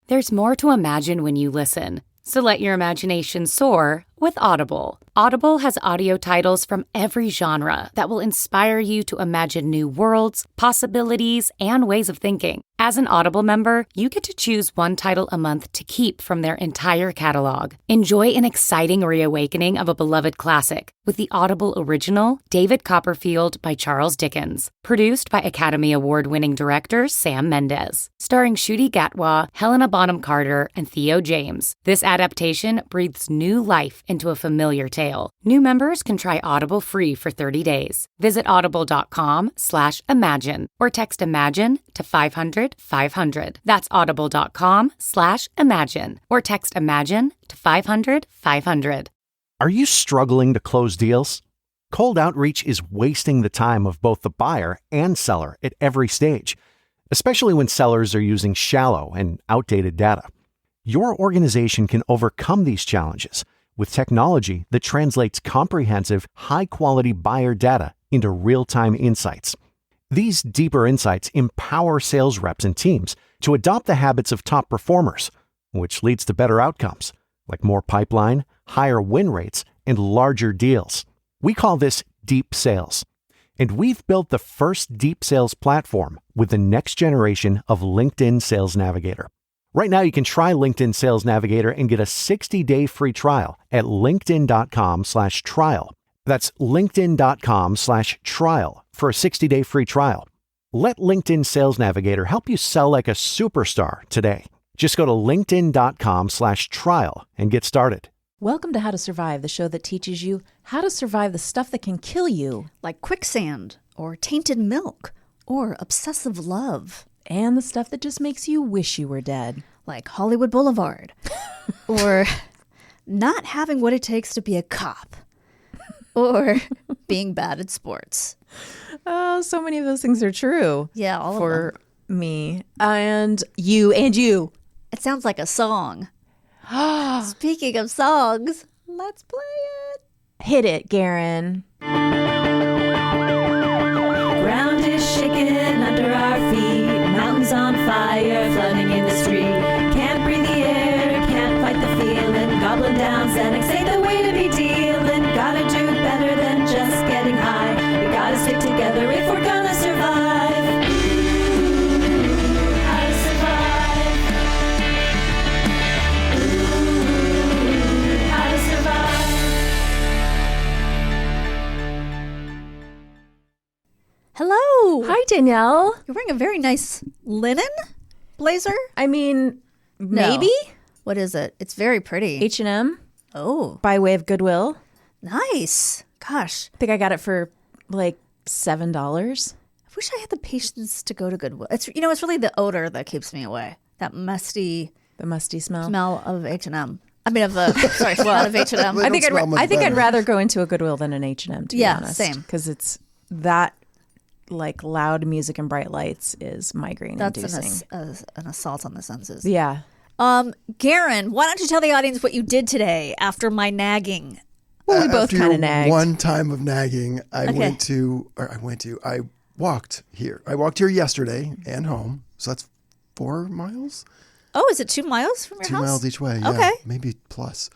There's more to imagine when you listen. So let your imagination soar with Audible. Audible has audio titles from every genre that will inspire you to imagine new worlds, possibilities, and ways of thinking. As an Audible member, you get to choose one title a month to keep from their entire catalog. Enjoy an exciting reawakening of a beloved classic with the Audible original, David Copperfield by Charles Dickens. Produced by Academy Award-winning director Sam Mendes. Starring Ncuti Gatwa, Helena Bonham Carter, and Theo James. This adaptation breathes new life into a familiar tale. New members can try Audible free for 30 days. Visit audible.com/imagine or text IMAGINE to 500-500. That's audible.com/imagine or text IMAGINE to 500-500. Are you struggling to close deals? Cold outreach is wasting the time of both the buyer and seller at every stage, especially when sellers are using shallow and outdated data. Your organization can overcome these challenges with technology that translates comprehensive, high-quality buyer data into real-time insights. These deeper insights empower sales reps and teams to adopt the habits of top performers, which leads to better outcomes, like more pipeline, higher win rates, and larger deals. We call this deep sales. And we've built the first deep sales platform with the next generation of LinkedIn Sales Navigator. Right now, you can try LinkedIn Sales Navigator and get a 60-day free trial at linkedin.com/trial. That's linkedin.com/trial for a 60-day free trial. Let LinkedIn Sales Navigator help you sell like a superstar today. Just go to linkedin.com/trial and get started. Welcome to How to Survive, the show that teaches you how to survive the stuff that can kill you. Like quicksand, or tainted milk, or obsessive love. And the stuff that just makes you wish you were dead. Like Hollywood Boulevard. Or not having what it takes to be a cop. Or being bad at sports. Oh, so many of those things are true. Yeah, all of them. For me. And you. It sounds like a song. Speaking of songs, let's play it. Hit it, Garen. Ground is shaking under our feet. Mountains on fire, flooding in the street. Can't breathe the air, can't fight the feeling. Goblin down, Xanax ain't the way to be dealing. Gotta do better than just getting high. We gotta stick together if we're gonna survive. How to survive. How to survive. Hello. Hi, Danielle. You're wearing a very nice linen blazer? I mean, maybe? What is it? It's very pretty. H&M. Oh. By way of Goodwill. Nice. Gosh. I think I got it for like $7. I wish I had the patience to go to Goodwill. It's it's really the odor that keeps me away. That musty smell of H&M. I mean, of the not of H&M. I think I'd rather go into a Goodwill than an H&M. To be honest, same. Because it's that like loud music and bright lights is migraine inducing. That's an assault on the senses. Yeah. Garen, why don't you tell the audience what you did today after my nagging? Well, we both kind of nagged. One time of nagging, I walked here. I walked here yesterday and home. So that's 4 miles. Oh, is it 2 miles from your house? 2 miles each way. Yeah, okay. Maybe plus.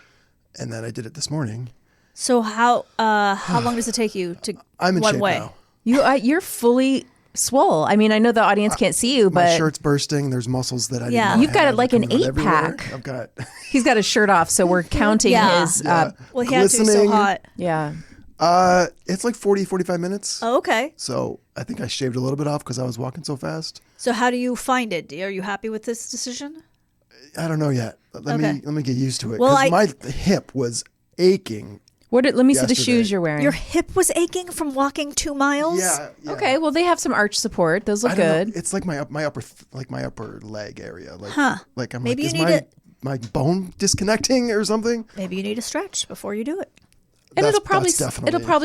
And then I did it this morning. So how long does it take you to I'm in one shape way? now. You're fully swole. I mean, I know the audience can't see you, but my shirt's bursting. There's muscles that I didn't know You've got had it like an coming out 8-pack. I've got. He's got his shirt off, so we're counting his. Well, he had to. It's so hot. Yeah. It's like 45 minutes. Oh, okay. So I think I shaved a little bit off because I was walking so fast. So how do you find it? Are you happy with this decision? I don't know yet. Let me get used to it. Well, because my hip was aching. Let me see the yesterday. shoes you're wearing. Your hip was aching from walking 2 miles? Yeah. Okay, well they have some arch support. Those look I don't good. know. It's like my upper leg area. Like, Like I'm Maybe like, you is need my bone disconnecting or something? Maybe you need a stretch before you do it. And That's it'll probably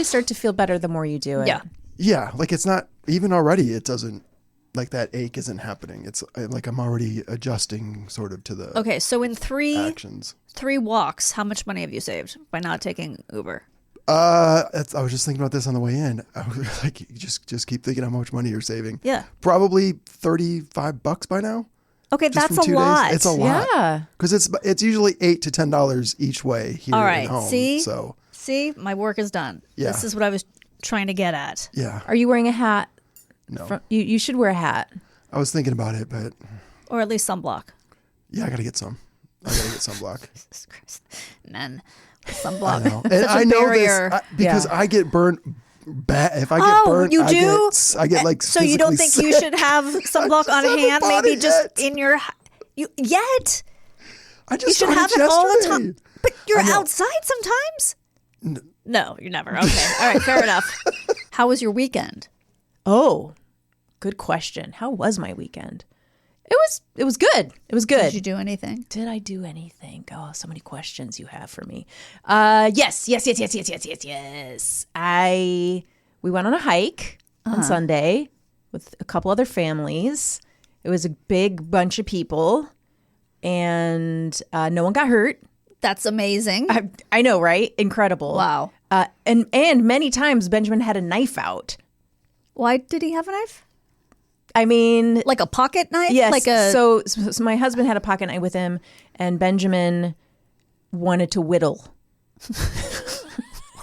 start to feel better the more you do it. Yeah. Yeah, like it's not even already. It doesn't like that ache isn't happening. It's like I'm already adjusting sort of to the Okay, so in actions. 3 walks, how much money have you saved by not taking Uber? I was just thinking about this on the way in. I was like, just keep thinking how much money you're saving. Yeah. Probably $35 by now. Okay, just that's from a 2 lot. days. It's a lot. Yeah. Because it's usually $8 to $10 each way here All right. at home. See, my work is done. Yeah. This is what I was trying to get at. Yeah. Are you wearing a hat? No. You should wear a hat. I was thinking about it, but Or at least sunblock. yeah, I got to get some. I got to get sunblock. Jesus Christ. Men, sunblock. I know. And I know barrier. this because I get burnt bad. If I get Oh, burnt, you do? I get like So you don't think physically you sick. should have sunblock on haven't hand? bought Maybe it just yet. in your yet. I just You should started have it all the yesterday. time. But you're I know. outside sometimes. No, you're never. Okay, all right, fair enough. How was your weekend? Oh, good question. How was my weekend? It was good. It was good. Did you do anything? Did I do anything? Oh, so many questions you have for me. Yes. We went on a hike on Sunday with a couple other families. It was a big bunch of people, and no one got hurt. That's amazing. I know, right? Incredible. Wow. And many times Benjamin had a knife out. Why did he have a knife? I mean, Like a pocket knife? yes. Like a So my husband had a pocket knife with him, and Benjamin wanted to whittle.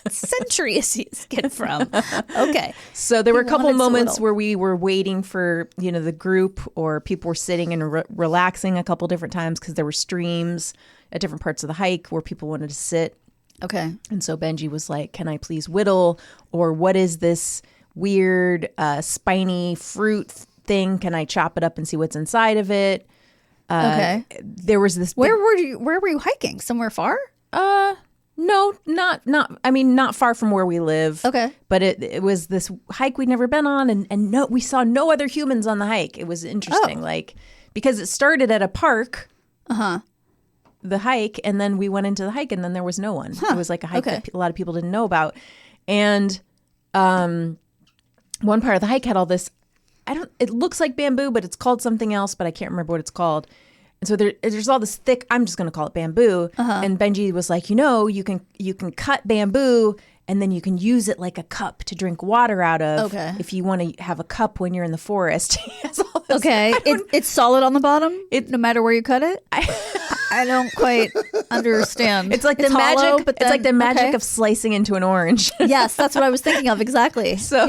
century is his kid from? Okay. So there were a couple wanted to moments whittle. where we were waiting for, the group, or people were sitting and relaxing a couple different times because there were streams at different parts of the hike where people wanted to sit. Okay. And so Benji was like, "Can I please whittle?" Or "What is this weird spiny fruit thing? Can I chop it up and see what's inside of it?" Okay. There was this Where were you hiking? Somewhere far? No, not far from where we live. Okay. But it was this hike we'd never been on, and we saw no other humans on the hike. It was interesting, because it started at a park. The hike, and then we went into the hike, and then there was no one. It was like a hike that a lot of people didn't know about. And one part of the hike had all this, it looks like bamboo, but it's called something else, but I can't remember what it's called. And so there's all this thick, I'm just going to call it bamboo. And Benji was like, you can cut bamboo, and then you can use it like a cup to drink water out of. Okay. If you want to have a cup when you're in the forest. He has all this- Okay. It's solid on the bottom? No matter where you cut it? I don't quite understand. It's like the hollow, magic. It's like the magic okay. of slicing into an orange. Yes, that's what I was thinking of. Exactly. So-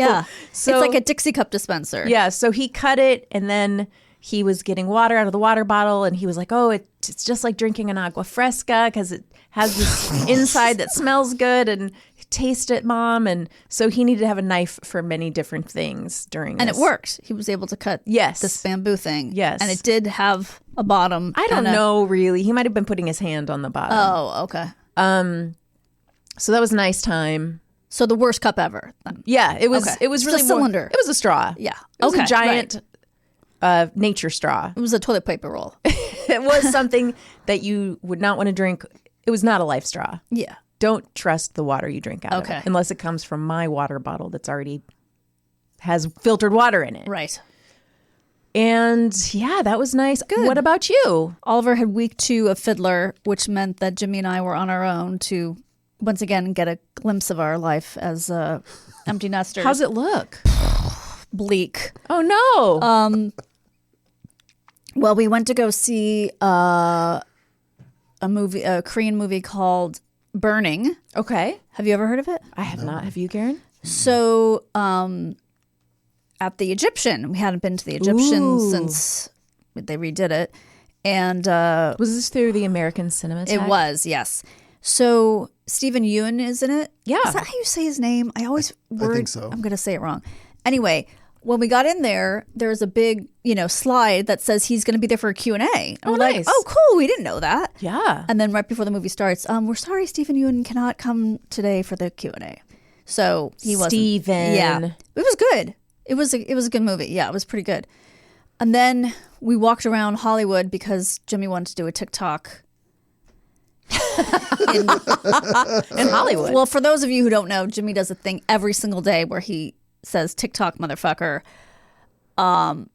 it's like a Dixie cup dispenser. Yeah. So he cut it, and then he was getting water out of the water bottle, and he was like, "Oh, it's just like drinking an agua fresca because it has this inside that smells good, and taste it, Mom." And so he needed to have a knife for many different things during And this. it worked. He was able to cut this bamboo thing. Yes. And it did have a bottom. I don't know, really. He might have been putting his hand on the bottom. Oh, okay. So that was a nice time. So the worst cup ever. Then. Yeah, it was. Okay. It was Just really a cylinder. It was a straw. Yeah. It was Okay, a giant nature straw. It was a toilet paper roll. It was something that you would not want to drink. It was not a life straw. Yeah. Don't trust the water you drink out of Okay. it, unless it comes from my water bottle that's already has filtered water in it. Right. And yeah, that was nice. Good. What about you? Oliver had week 2 of Fiddler, which meant that Jimmy and I were on our own to once again get a glimpse of our life as empty nesters. How's it look? Bleak. Oh no. Well, we went to go see a Korean movie called Burning. Okay. Have you ever heard of it? I have not. Have you, Karen? So, at the Egyptian, we hadn't been to the Egyptian Ooh. since they redid it, and Was this through the American Cinema? it was, yes. So Stephen Yeun is in it. Yeah. Is that how you say his name? I always think so. I'm going to say it wrong. Anyway, when we got in there was a big, slide that says he's going to be there for a Q&A. And we're like, nice. oh, cool. We didn't know that. Yeah. And then right before the movie starts, we're sorry, Stephen Yeun cannot come today for the Q&A. So he wasn't. Stephen. Yeah. It was good. It was a good movie. Yeah, it was pretty good. And then we walked around Hollywood because Jimmy wanted to do a TikTok. In Hollywood. Well, for those of you who don't know, Jimmy does a thing every single day where he says TikTok motherfucker on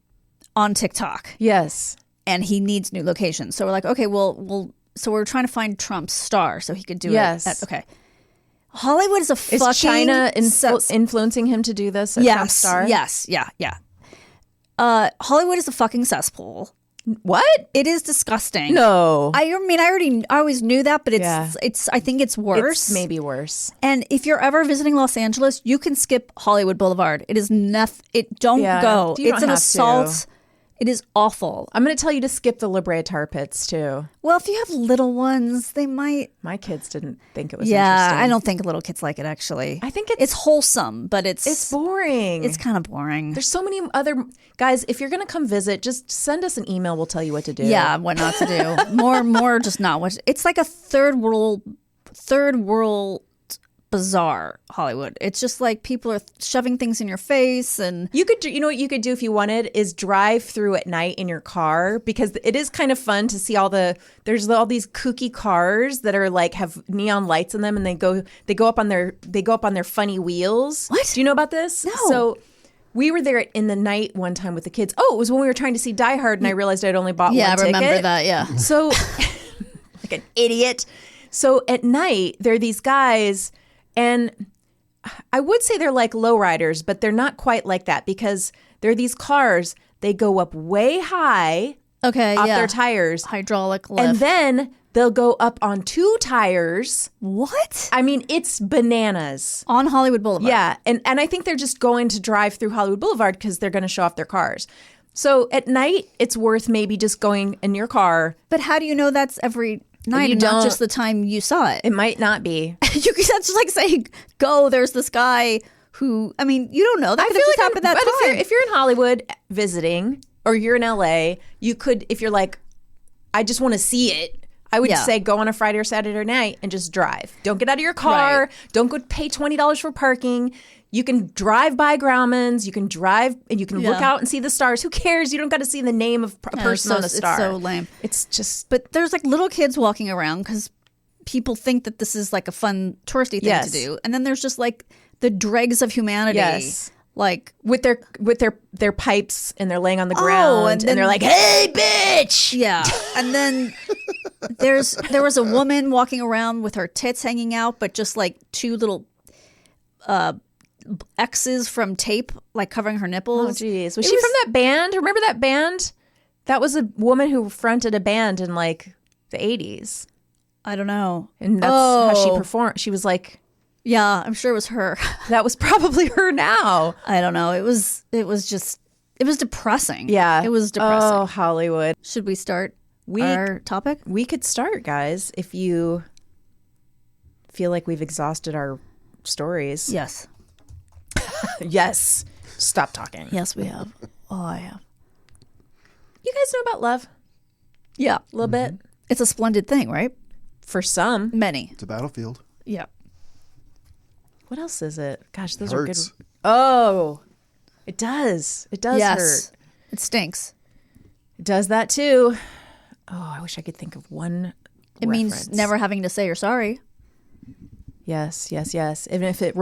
TikTok. Yes. And he needs new locations. So we're like, okay, so we're trying to find Trump's star so he could do Yes. it. Okay. Hollywood is a Is fucking China cess- influencing him to do this? At Trump Yes. Star? Yes. Yeah. Yeah. Hollywood is a fucking cesspool. What? It is disgusting. No. I mean, I always knew that, but I think it's worse. It's maybe worse. And if you're ever visiting Los Angeles, you can skip Hollywood Boulevard. It is nothing. Don't go. You It's don't an have assault. to. It is awful. I'm going to tell you to skip the La Brea tar pits too. Well, if you have little ones, they might. My kids didn't think it was Yeah, interesting. I don't think little kids like it, actually. I think it's wholesome, but it's boring. It's kind of boring. There's so many other guys. If you're going to come visit, just send us an email. We'll tell you what to do. Yeah, what not to do. more just not what. It's like a third world bizarre Hollywood. It's just like people are shoving things in your face, and you could do, you know what you could do if you wanted is drive through at night in your car, because it is kind of fun to see there's all these kooky cars that are like have neon lights in them, and they go up on their funny wheels. What? Do you know about this? No. So we were there in the night one time with the kids. Oh, it was when we were trying to see Die Hard, and I realized I'd only bought one ticket. I remember that. Yeah. So like an idiot. So at night there are these guys. And I would say they're like lowriders, but they're not quite like that, because they're these cars. They go up way high off their tires. Hydraulic lift. And then they'll go up on 2 tires. What? I mean, it's bananas. On Hollywood Boulevard. Yeah. And I think they're just going to drive through Hollywood Boulevard because they're going to show off their cars. So at night, it's worth maybe just going in your car. But how do you know that's every night and not just the time you saw it? It might not be. That's just like saying, go, there's this guy who, I mean, you don't know. That could have just happened that time. If you're in Hollywood visiting, or you're in LA, you could, if you're like, I just want to see it, I would say go on a Friday or Saturday night and just drive. Don't get out of your car. Right. Don't go pay $20 for parking. You can drive by Grauman's. You can drive and you can look out and see the stars. Who cares? You don't got to see the name of a person on the star. It's so lame. It's just. But there's like little kids walking around because people think that this is like a fun touristy thing to do. And then there's just like the dregs of humanity. Yes. Like with their pipes, and they're laying on the ground, and they're like, "Hey, bitch!" Yeah, and then there was a woman walking around with her tits hanging out, but just like 2 little X's from tape, like covering her nipples. Oh, jeez, was she from that band? Remember that band? That was a woman who fronted a band in like the 80s. I don't know, and that's how she performed. She was like. Yeah, I'm sure it was her. That was probably her now. I don't know. It was depressing. Yeah. It was depressing. Oh, Hollywood. Should we start our topic? We could start, guys, if you feel like we've exhausted our stories. Yes. Yes. Stop talking. Yes, we have. Oh, I have. You guys know about love? Yeah. A little bit? It's a splendid thing, right? For some. Many. It's a battlefield. Yeah. What else is it? Gosh, those Hurts. are good. Oh, it does. It does Yes. hurt. It stinks. It does that too. Oh, I wish I could think of one. It means never having to say you're sorry. Yes, yes, yes. Even if it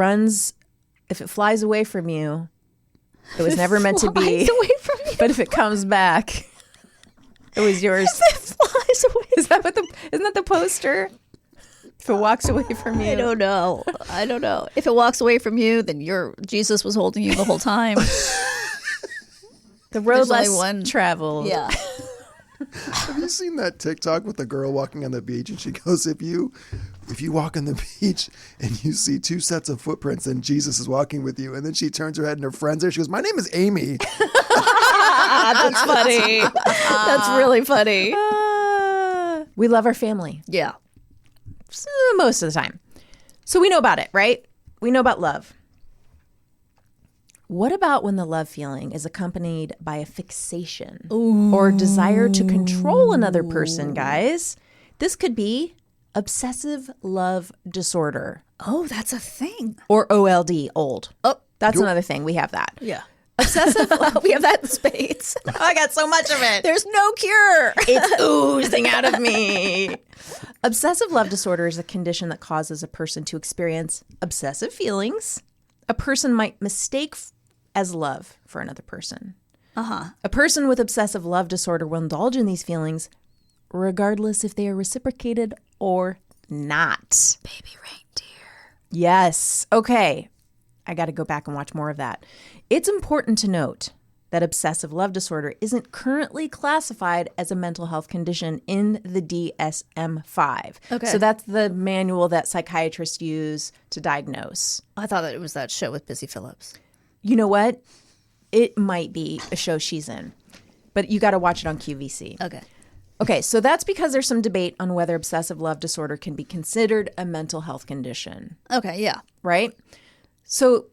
flies away from you, it was never meant to be. Flies away from you. But if it comes back, it was yours. If it flies away. Isn't that the poster? If it walks away from you. I don't know. If it walks away from you, then Jesus was holding you the whole time. The road There's less only one traveled. Yeah. Have you seen that TikTok with the girl walking on the beach, and she goes, if you walk on the beach and you see 2 sets of footprints, then Jesus is walking with you. And then she turns her head and her friend's there. She goes, my name is Amy. That's funny. That's really funny. We love our family. Yeah. Most of the time. So we know about it, right? We know about love. What about when the love feeling is accompanied by a fixation or desire to control another person, guys? This could be obsessive love disorder. Oh, that's a thing. Or OLD, old. Oh, That's another thing. We have that. yeah. Obsessive love. We have that in spades. I got so much of it. There's no cure. It's oozing out of me. Obsessive love disorder is a condition that causes a person to experience obsessive feelings a person might mistake as love for another person. A person with obsessive love disorder will indulge in these feelings regardless if they are reciprocated or not. Baby reindeer. Yes. Okay. I got to go back and watch more of that. It's important to note that obsessive love disorder isn't currently classified as a mental health condition in the DSM-5. Okay. So that's the manual that psychiatrists use to diagnose. I thought that it was that show with Busy Phillips. You know what? It might be a show she's in, but you got to watch it on QVC. Okay. Okay, so that's because there's some debate on whether obsessive love disorder can be considered a mental health condition. Okay, yeah. Right? So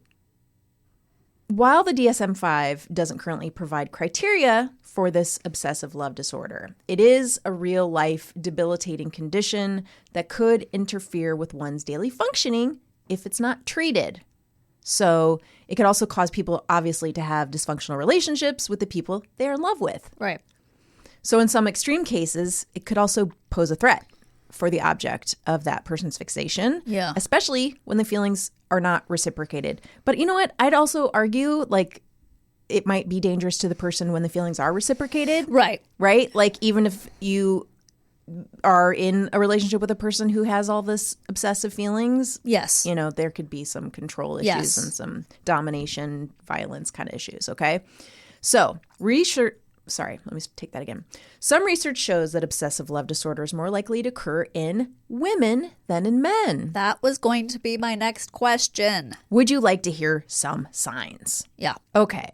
while the DSM-5 doesn't currently provide criteria for this obsessive love disorder, it is a real-life debilitating condition that could interfere with one's daily functioning if it's not treated. So it could also cause people, obviously, to have dysfunctional relationships with the people they're in love with. Right. So in some extreme cases, it could also pose a threat for the object of that person's fixation, especially when the feelings are not reciprocated. But you know what? I'd also argue, like, it might be dangerous to the person when the feelings are reciprocated. Right. Right? Like, even if you are in a relationship with a person who has all this obsessive feelings, yes, you know, there could be some control issues and some domination, violence kind of issues, okay? So, Sorry, let me take that again. Some research shows that obsessive love disorder is more likely to occur in women than in men. That was going to be my next question. Would you like to hear some signs? Yeah. Okay.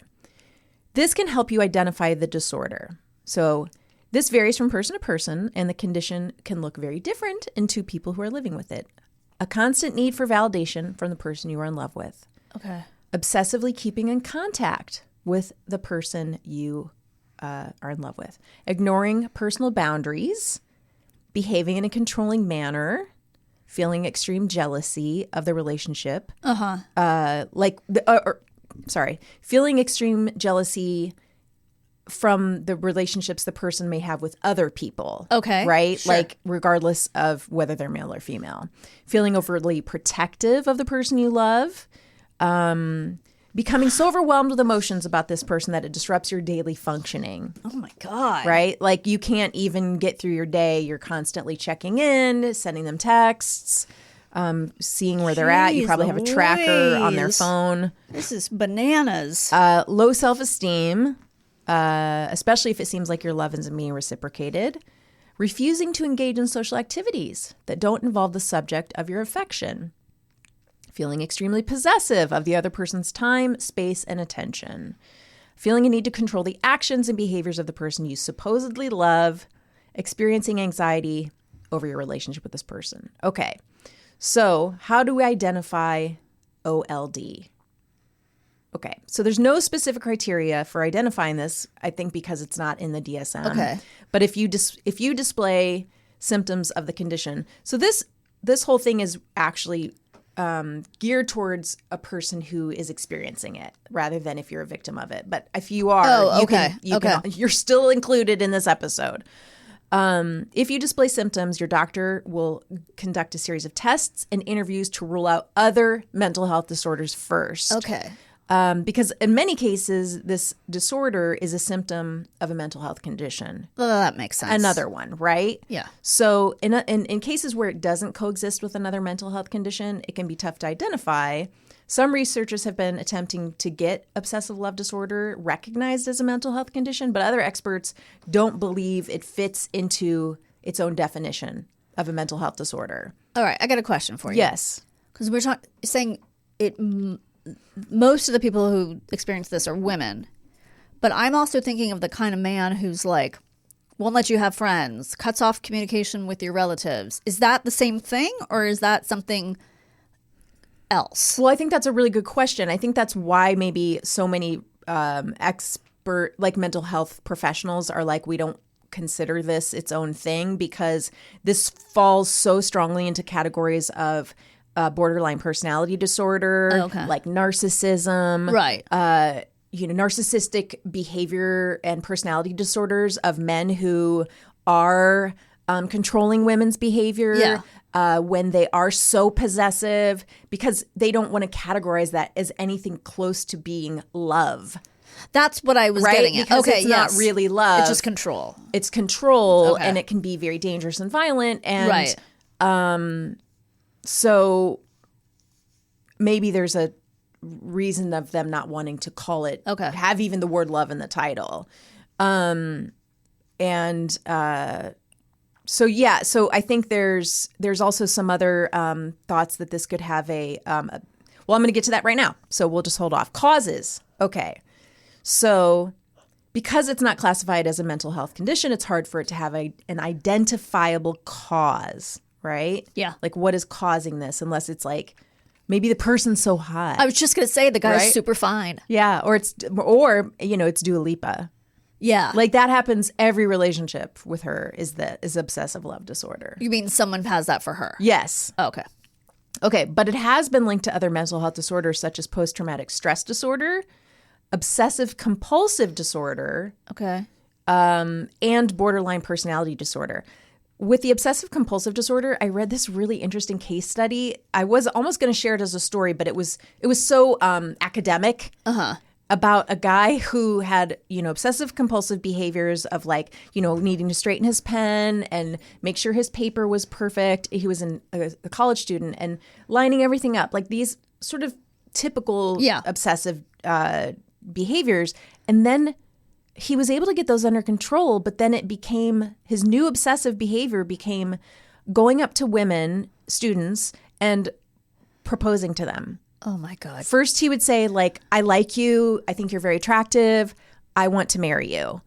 This can help you identify the disorder. So this varies from person to person, and the condition can look very different in two people who are living with it. A constant need for validation from the person you are in love with. Okay. Obsessively keeping in contact with the person you are in love with, ignoring personal boundaries, behaving in a controlling manner, feeling extreme jealousy of the relationship, feeling extreme jealousy from the relationships the person may have with other people. Okay. Right? Sure. Like, regardless of whether they're male or female. Feeling overly protective of the person you love. Becoming so overwhelmed with emotions about this person that it disrupts your daily functioning. Oh my God. Right? Like, you can't even get through your day. You're constantly checking in, sending them texts, seeing where they're at. You probably have a tracker on their phone. This is bananas. Low self-esteem, especially if it seems like your love isn't being reciprocated. Refusing to engage in social activities that don't involve the subject of your affection. Feeling extremely possessive of the other person's time, space, and attention. Feeling a need to control the actions and behaviors of the person you supposedly love. Experiencing anxiety over your relationship with this person. Okay, so how do we identify OLD? Okay, so there's no specific criteria for identifying this, I think, because it's not in the DSM. Okay. But if you display symptoms of the condition, so this whole thing is actually geared towards a person who is experiencing it rather than if you're a victim of it. But if you are, you're still included in this episode. If you display symptoms, your doctor will conduct a series of tests and interviews to rule out other mental health disorders first. Okay. Because in many cases, this disorder is a symptom of a mental health condition. Well, that makes sense. Another one, right? Yeah. So in cases where it doesn't coexist with another mental health condition, it can be tough to identify. Some researchers have been attempting to get obsessive love disorder recognized as a mental health condition, but other experts don't believe it fits into its own definition of a mental health disorder. All right, I got a question for you. Yes. Because we're saying it. Most of the people who experience this are women, but I'm also thinking of the kind of man who's like, won't let you have friends, cuts off communication with your relatives. Is that the same thing, or is that something else? Well, I think that's a really good question. I think that's why maybe so many expert, like mental health professionals are like, we don't consider this its own thing, because this falls so strongly into categories of borderline personality disorder, like narcissism, right? Narcissistic behavior and personality disorders of men who are controlling women's behavior when they are so possessive, because they don't want to categorize that as anything close to being love. That's what I was getting at. Because it's not really love. It's just control. It's control, and it can be very dangerous and violent. And so maybe there's a reason of them not wanting to call it, Okay. have even the word love in the title. So I think there's also some other thoughts that this could have well, I'm going to get to that right now. So we'll just hold off. Causes. Okay. So because it's not classified as a mental health condition, it's hard for it to have an identifiable cause, right? Yeah. Like what is causing this, unless it's like maybe the person's so hot. I was just going to say the guy's Right? super fine. Yeah. Or it's Dua Lipa. Yeah. Like that happens every relationship with her is obsessive love disorder. You mean someone has that for her? Yes. Okay. Okay, but it has been linked to other mental health disorders such as post-traumatic stress disorder, obsessive compulsive disorder, Okay. and borderline personality disorder. With the obsessive compulsive disorder, I read this really interesting case study. I was almost going to share it as a story, but it was so academic. About a guy who had, obsessive compulsive behaviors of like, needing to straighten his pen and make sure his paper was perfect. He was a college student and lining everything up, like these sort of typical obsessive behaviors. And then he was able to get those under control, but then his new obsessive behavior became going up to women, students, and proposing to them. Oh my God. First, he would say, like, I like you. I think you're very attractive. I want to marry you.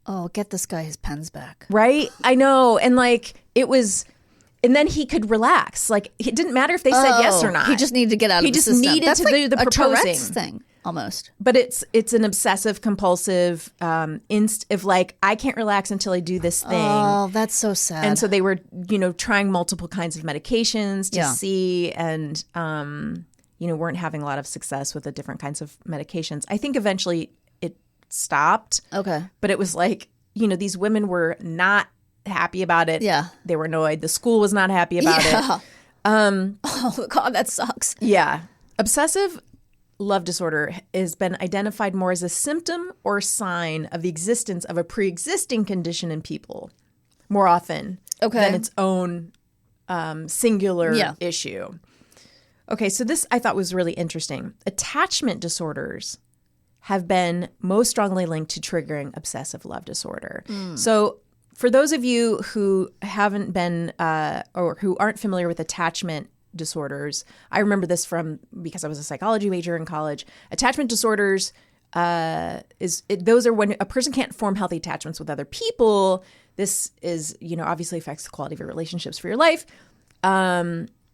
Oh, get this guy his pens back. Right? I know. And like, and then he could relax. Like, it didn't matter if they said yes or not. He just needed to get out of the system. He just needed That's to like do the a proposing. Tourette's thing, almost. But it's an obsessive compulsive of like, I can't relax until I do this thing. Oh, that's so sad. And so they were, trying multiple kinds of medications to see and, weren't having a lot of success with the different kinds of medications. I think eventually it stopped. Okay. But it was like, these women were not happy about it. Yeah. They were annoyed. The school was not happy about it. Oh, God, that sucks. Yeah. Obsessive love disorder has been identified more as a symptom or sign of the existence of a pre-existing condition in people more often than its own singular issue. Okay, so this I thought was really interesting. Attachment disorders have been most strongly linked to triggering obsessive love disorder. So for those of you who haven't been or who aren't familiar with attachment disorders, I remember this because I was a psychology major in college. Attachment disorders those are when a person can't form healthy attachments with other people. This is, obviously affects the quality of your relationships for your life.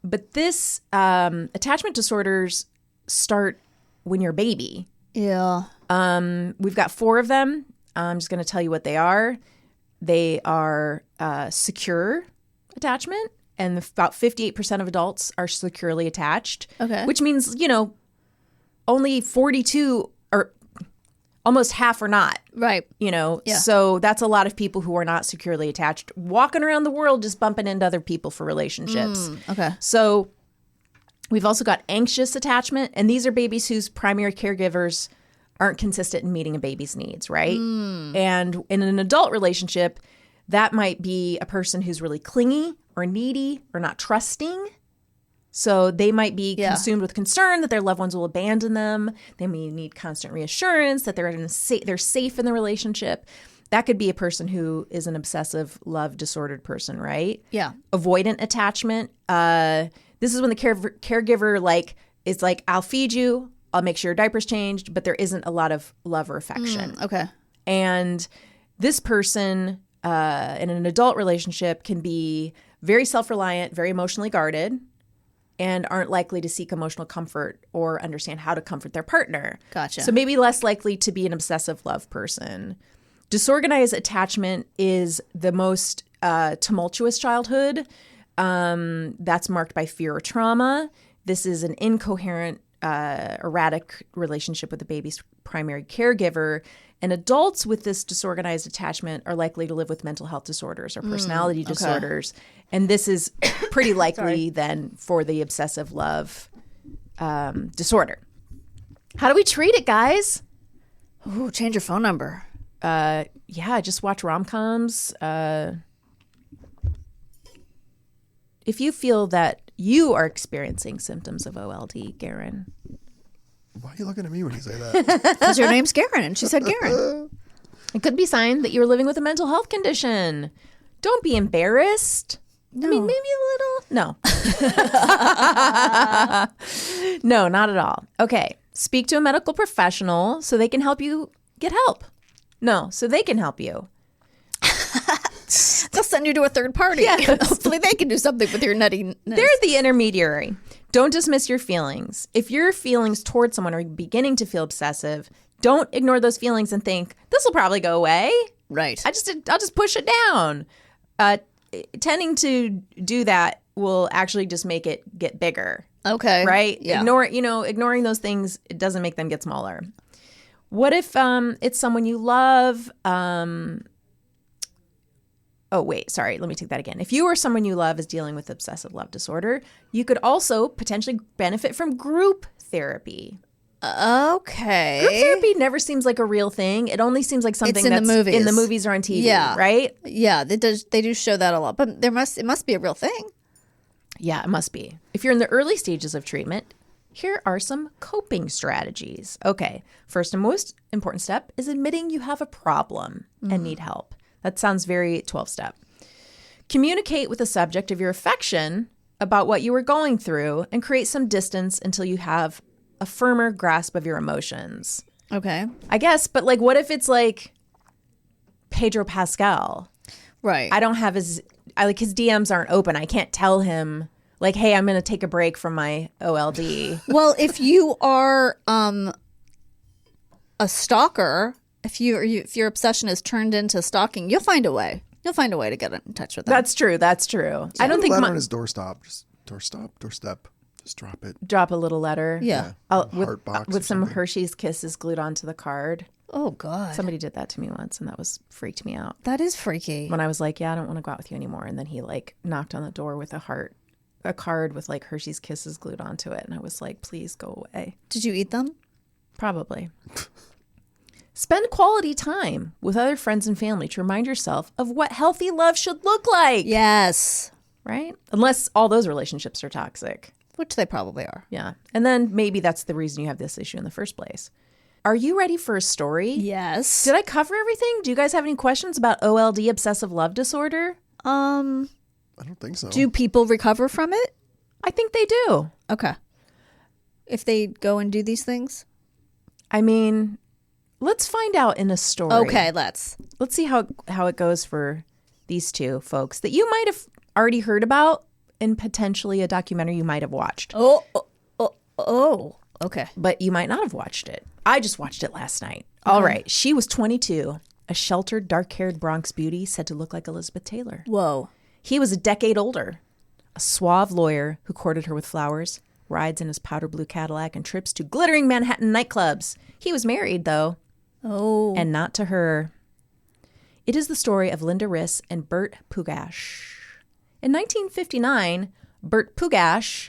But this attachment disorders start when you're a baby. Yeah. We've got 4 of them. I'm just going to tell you what they are. They are secure attachment, and about 58% of adults are securely attached. Okay. Which means, only 42 or almost half are not. Right. Yeah. So that's a lot of people who are not securely attached, walking around the world just bumping into other people for relationships. Okay. So we've also got anxious attachment, and these are babies whose primary caregivers aren't consistent in meeting a baby's needs, right? And in an adult relationship, that might be a person who's really clingy or needy or not trusting. So they might be consumed with concern that their loved ones will abandon them. They may need constant reassurance that they're safe in the relationship. That could be a person who is an obsessive love disordered person, right? Yeah. Avoidant attachment. This is when the caregiver is like, I'll feed you, I'll make sure your diaper's changed, but there isn't a lot of love or affection. Okay. And this person in an adult relationship can be very self-reliant, very emotionally guarded, and aren't likely to seek emotional comfort or understand how to comfort their partner. Gotcha. So maybe less likely to be an obsessive love person. Disorganized attachment is the most tumultuous childhood. That's marked by fear or trauma. This is an incoherent, erratic relationship with the baby's primary caregiver. And adults with this disorganized attachment are likely to live with mental health disorders or personality disorders. And this is pretty likely then for the obsessive love disorder. How do we treat it, guys? Ooh, change your phone number. Just watch rom-coms. If you feel that you are experiencing symptoms of OLD, Garen, Why are you looking at me when you say that? Because your name's Karen, and she said Karen. It could be a sign that you're living with a mental health condition. Don't be embarrassed. No. I mean, maybe a little. No. No, not at all. Okay. Speak to a medical professional so they can help you get help. No, so they can help you. They'll send you to a third party. Yes. Hopefully they can do something with your nuttiness. They're the intermediary. Don't dismiss your feelings. If your feelings towards someone are beginning to feel obsessive, don't ignore those feelings and think, this will probably go away. Right. I'll just push it down. Tending to do that will actually just make it get bigger. Okay. Right? Yeah. Ignoring those things, it doesn't make them get smaller. What if it's someone you love? Oh, wait, sorry. Let me take that again. If you or someone you love is dealing with obsessive love disorder, you could also potentially benefit from group therapy. Okay. Group therapy never seems like a real thing. It only seems like something in that's the movies. in the movies or on TV, Yeah. right? Yeah, they do show that a lot, but it must be a real thing. Yeah, it must be. If you're in the early stages of treatment, here are some coping strategies. Okay, first and most important step is admitting you have a problem and need help. That sounds very 12-step. Communicate with the subject of your affection about what you were going through and create some distance until you have a firmer grasp of your emotions. Okay. I guess, but like, what if it's like Pedro Pascal? Right. I don't have his DMs aren't open. I can't tell him like, hey, I'm going to take a break from my OLD. Well, if you are a stalker, if your obsession is turned into stalking, you'll find a way. You'll find a way to get in touch with them. That's true. I don't Put a think letter on his doorstep. Just drop it. drop a little letter. Yeah. Heart box With or some something. Hershey's Kisses glued onto the card. Oh God. Somebody did that to me once, and that freaked me out. That is freaky. When I was like, yeah, I don't want to go out with you anymore, and then he like knocked on the door with a card with like Hershey's Kisses glued onto it, and I was like, please go away. Did you eat them? Probably. Spend quality time with other friends and family to remind yourself of what healthy love should look like. Yes. Right? Unless all those relationships are toxic. Which they probably are. Yeah. And then maybe that's the reason you have this issue in the first place. Are you ready for a story? Yes. Did I cover everything? Do you guys have any questions about OLD, obsessive love disorder? I don't think so. Do people recover from it? I think they do. Okay. If they go and do these things? I mean, let's find out in a story. Okay, let's see how it goes for these two folks that you might have already heard about in potentially a documentary you might have watched. Oh, okay. But you might not have watched it. I just watched it last night. All right. She was 22, a sheltered, dark-haired Bronx beauty said to look like Elizabeth Taylor. Whoa. He was a decade older, a suave lawyer who courted her with flowers, rides in his powder blue Cadillac, and trips to glittering Manhattan nightclubs. He was married, though. Oh. And not to her. It is the story of Linda Riss and Bert Pugash. In 1959, Bert Pugash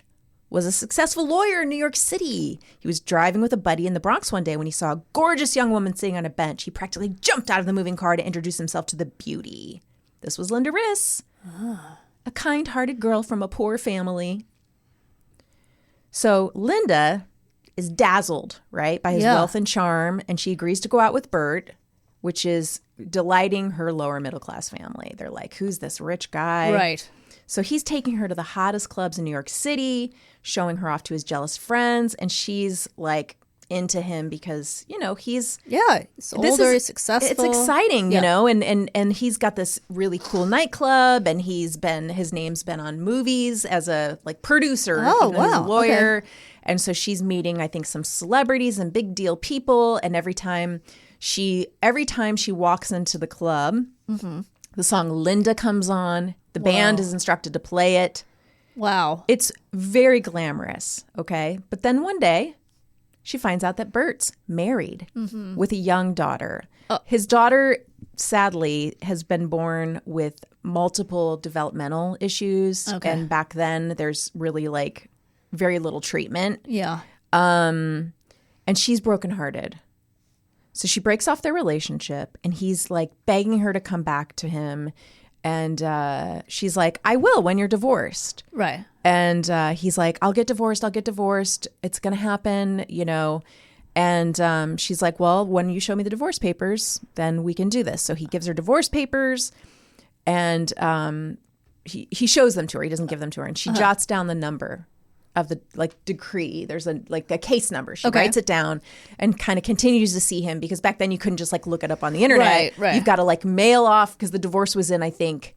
was a successful lawyer in New York City. He was driving with a buddy in the Bronx one day when he saw a gorgeous young woman sitting on a bench. He practically jumped out of the moving car to introduce himself to the beauty. This was Linda Riss, a kind-hearted girl from a poor family. So Linda is dazzled, right, by his wealth and charm, and she agrees to go out with Bert, which is delighting her lower middle-class family. They're like, who's this rich guy? Right. So he's taking her to the hottest clubs in New York City, showing her off to his jealous friends, and she's like into him because, you know, he's older, he's successful. It's exciting, you know, and he's got this really cool nightclub, and his name's been on movies as a like producer. Oh, even though he's a wow. lawyer. Okay. And so she's meeting, I think, some celebrities and big deal people, and every time she walks into the club, the song Linda comes on. The band is instructed to play it. Wow. It's very glamorous, okay? But then one day, she finds out that Bert's married with a young daughter. His daughter, sadly, has been born with multiple developmental issues. Okay. And back then, there's really like very little treatment. Yeah. And she's brokenhearted. So she breaks off their relationship, and he's like begging her to come back to him. And she's like, I will when you're divorced. Right. And he's like, I'll get divorced. It's going to happen, you know. And she's like, well, when you show me the divorce papers, then we can do this. So he gives her divorce papers, and he shows them to her. He doesn't give them to her. And she jots down the number of the decree. There's a case number. She writes it down and kind of continues to see him, because back then you couldn't just look it up on the internet. Right. You've got to mail off, because the divorce was in, I think,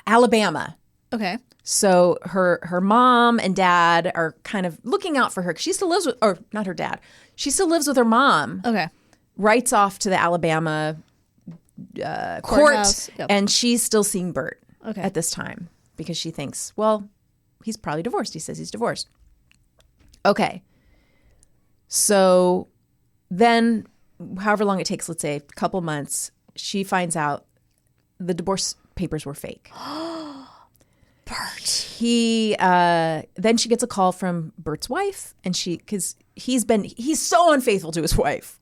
Alabama. Okay. So her mom and dad are kind of looking out for her. She still lives with, or not her dad. She still lives with her mom. Okay. Writes off to the Alabama court, Courthouse. Yep. and she's still seeing Bert Okay. at this time, because she thinks, well, he's probably divorced. He says he's divorced. Okay. So then, however long it takes, let's say a couple months, she finds out the divorce papers were fake. Bert. Then she gets a call from Bert's wife, and because he's so unfaithful to his wife.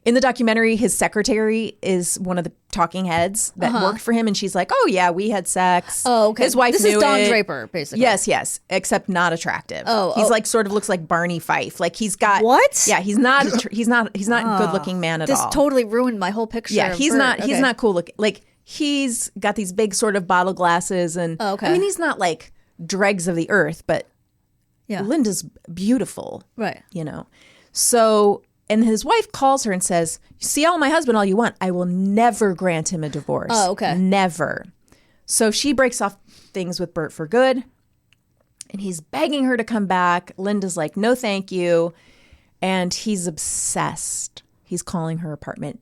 In the documentary, his secretary is one of the talking heads that worked for him, and she's like, oh yeah, we had sex. Oh, okay. His wife This knew is Don it. Draper, basically. Yes, except not attractive. He's sort of looks like Barney Fife. He's got What? Yeah, he's not a good looking man at This all. totally ruined my whole picture. Yeah, of he's Bert. not. Okay. He's not cool looking. He's got these big sort of bottle glasses, and Oh, okay. I mean, he's not dregs of the earth, but Yeah. Linda's beautiful, Right. you know. So, and his wife calls her and says, see my husband all you want. I will never grant him a divorce. Oh, okay. Never. So she breaks off things with Bert for good, and he's begging her to come back. Linda's like, no, thank you. And he's obsessed. He's calling her apartment,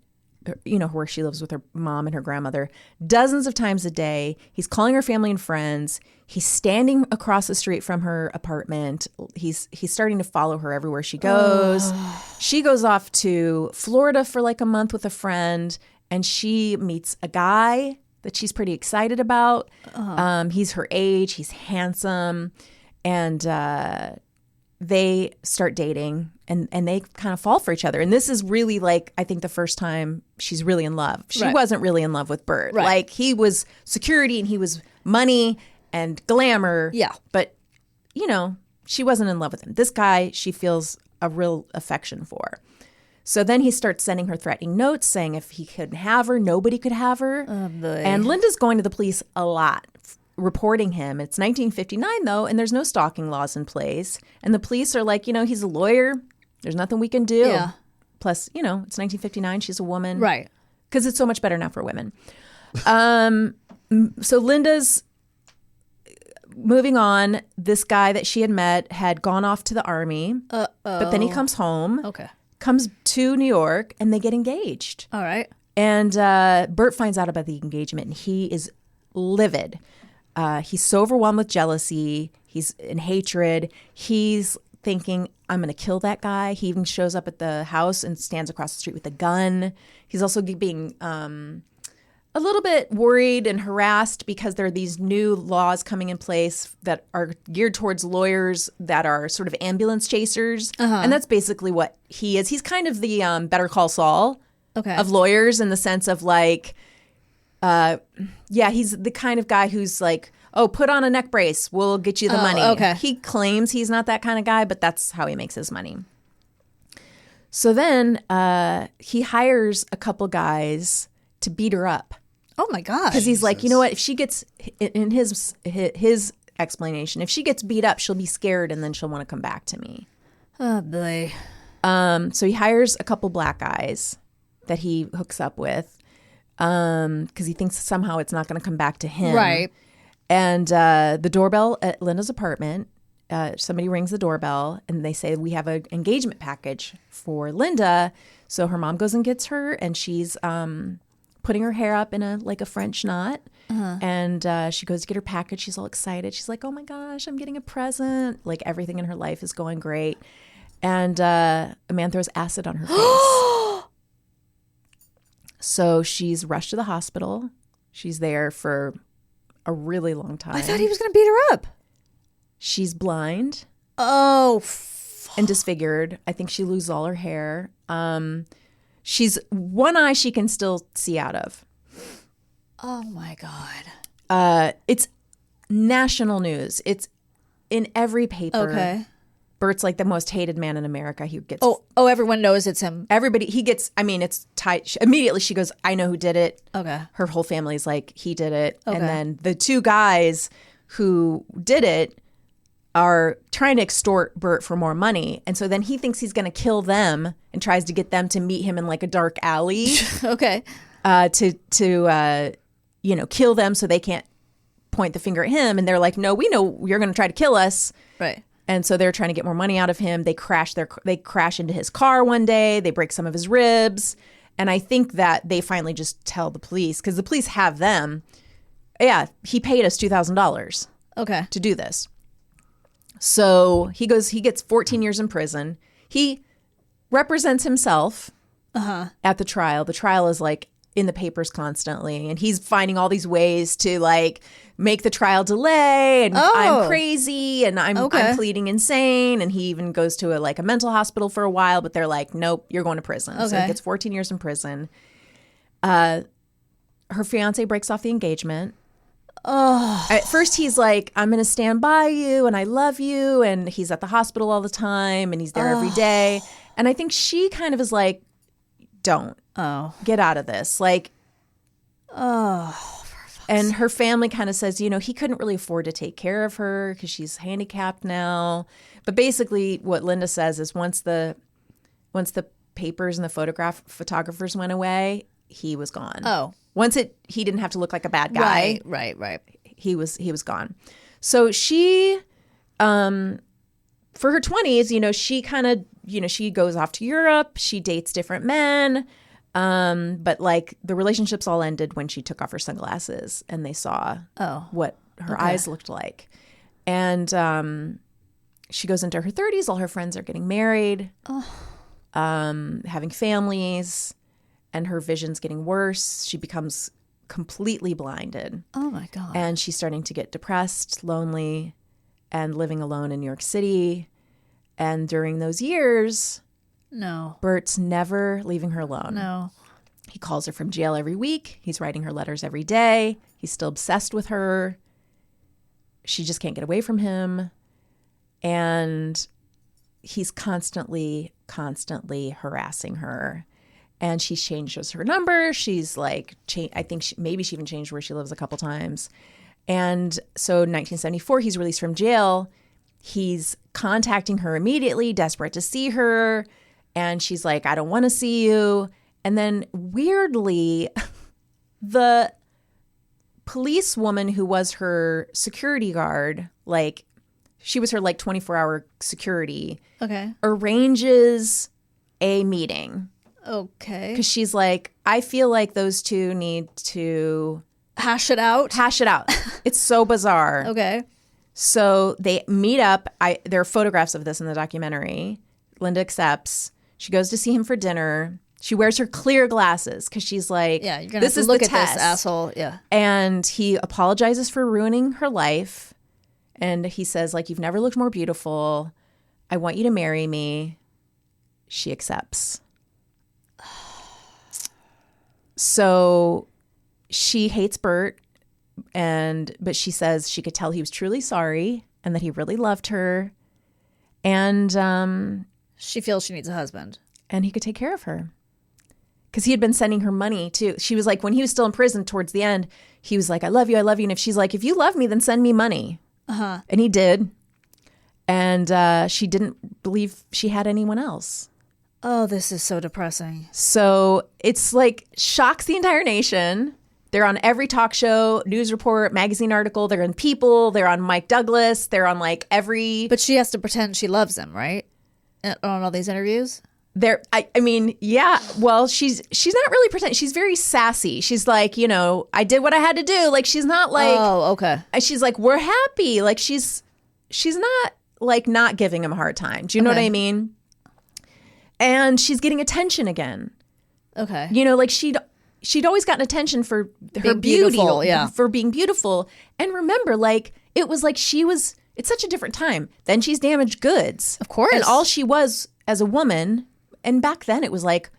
you know, where she lives with her mom and her grandmother, dozens of times a day. He's calling her family and friends. He's standing across the street from her apartment. He's starting to follow her everywhere she goes. She goes off to Florida for a month with a friend, and she meets a guy that she's pretty excited about. He's her age. He's handsome. And they start dating, and they kind of fall for each other. And this is really I think the first time she's really in love. She Right. wasn't really in love with Bert. Right. He was security and he was money and glamour. Yeah. But, you know, she wasn't in love with him. This guy, she feels a real affection for. So then he starts sending her threatening notes saying if he couldn't have her, nobody could have her. Oh, boy. And Linda's going to the police a lot, reporting him. It's 1959, though, and there's no stalking laws in place. And the police are like, you know, he's a lawyer. There's nothing we can do. Yeah. Plus, you know, it's 1959. She's a woman. Right. Because it's so much better now for women. So Linda's moving on. This guy that she had met had gone off to the army. But then he comes home. Okay. Comes to New York, and they get engaged. All right. And Bert finds out about the engagement, and he is livid. He's so overwhelmed with jealousy. He's in hatred. He's thinking, I'm going to kill that guy. He even shows up at the house and stands across the street with a gun. He's also being a little bit worried and harassed because there are these new laws coming in place that are geared towards lawyers that are sort of ambulance chasers. And that's basically what he is. He's kind of the Better Call Saul of lawyers, in the sense of he's the kind of guy who's like, oh, put on a neck brace, we'll get you the money. Okay. He claims he's not that kind of guy, but that's how he makes his money. So then he hires a couple guys to beat her up. Oh my gosh. Because he's like, you know what? If she gets, in his explanation, if she gets beat up, she'll be scared and then she'll want to come back to me. Oh boy. So he hires a couple black guys that he hooks up with because he thinks somehow it's not going to come back to him. Right. And the doorbell at Linda's apartment, somebody rings the doorbell and they say, we have an engagement package for Linda. So her mom goes and gets her, and she's putting her hair up in a French knot. And she goes to get her package. She's all excited. She's like, oh my gosh, I'm getting a present. Everything in her life is going great. And a man throws acid on her face. So she's rushed to the hospital. She's there for a really long time. I thought he was going to beat her up. She's blind Oh, and disfigured. I think she loses all her hair. She's one eye she can still see out of. oh my God. It's national news. It's in every paper. Okay. Bert's like the most hated man in America. He gets everyone knows it's him. everybody. He gets. I mean, it's tight. Immediately, she goes, "I know who did it." Okay. Her whole family's like, "He did it." Okay. And then the two guys who did it are trying to extort Bert for more money, and so then he thinks he's going to kill them and tries to get them to meet him in like a dark alley. Okay. To kill them so they can't point the finger at him. And they're like, no, we know you're going to try to kill us. Right. And so they're trying to get more money out of him. They crash into his car one day. They break some of his ribs. And I think that they finally just tell the police, because the police have them. Yeah, he paid us $2,000 Okay. to do this. So he gets 14 years in prison. He represents himself at the trial. The trial is like in the papers constantly, and he's finding all these ways to like make the trial delay, and I'm crazy, and I'm pleading insane, and he even goes to a mental hospital for a while, but they're like, nope, you're going to prison. So he gets 14 years in prison. Her fiance breaks off the engagement. At first he's like, I'm going to stand by you and I love you, and he's at the hospital all the time and he's there every day. And I think she kind of is like, don't. Get out of this. Like, and her family kind of says, he couldn't really afford to take care of her because she's handicapped now. But basically what Linda says is once the papers and the photographers went away, he was gone. Once he didn't have to look like a bad guy. Right. He was gone. So she, for her 20s, she kind of, she goes off to Europe. She dates different men. But like the relationships all ended when she took off her sunglasses and they saw what her eyes looked like. And she goes into her 30s. All her friends are getting married, having families, and her vision's getting worse. She becomes completely blinded. Oh my God. And she's starting to get depressed, lonely, and living alone in New York City. And during those years, Bert's never leaving her alone. No. He calls her from jail every week. He's writing her letters every day. He's still obsessed with her. She just can't get away from him. And he's constantly harassing her. And she changes her number. She's like, I think maybe she even changed where she lives a couple times. And so in 1974, he's released from jail. He's contacting her immediately, desperate to see her. And she's like, I don't want to see you. And then weirdly, the police woman who was her security guard, like she was her 24-hour security, arranges a meeting. Okay. Because she's like, I feel like those two need to hash it out. It's so bizarre. Okay. So they meet up. There are photographs of this in the documentary. Linda accepts. She goes to see him for dinner. She wears her clear glasses because she's like, yeah, you're gonna have to look at this asshole. Yeah. And he apologizes for ruining her life. And he says, like, you've never looked more beautiful. I want you to marry me. She accepts. So she hates Bert, but she says she could tell he was truly sorry and that he really loved her. And she feels she needs a husband. And he could take care of her. Because he had been sending her money, too. She was like, when he was still in prison towards the end, he was like, I love you, I love you. And if she's like, if you love me, then send me money. And he did. And she didn't believe she had anyone else. Oh, this is so depressing. So it's like shocks the entire nation. They're on every talk show, news report, magazine article. They're in People. They're on Mike Douglas. They're on like every... But she has to pretend she loves him, right? On all these interviews? I mean, yeah. Well, she's not really pretending. She's very sassy. She's like, I did what I had to do. Like, she's not like... Oh, okay. She's like, we're happy. Like, she's not like not giving him a hard time. Do you know what I mean? And she's getting attention again. Okay. Like she'd always gotten attention for her beauty, for being beautiful. And remember, like, it was like it's such a different time. Then she's damaged goods. Of course. And all she was as a woman, and back then it was like,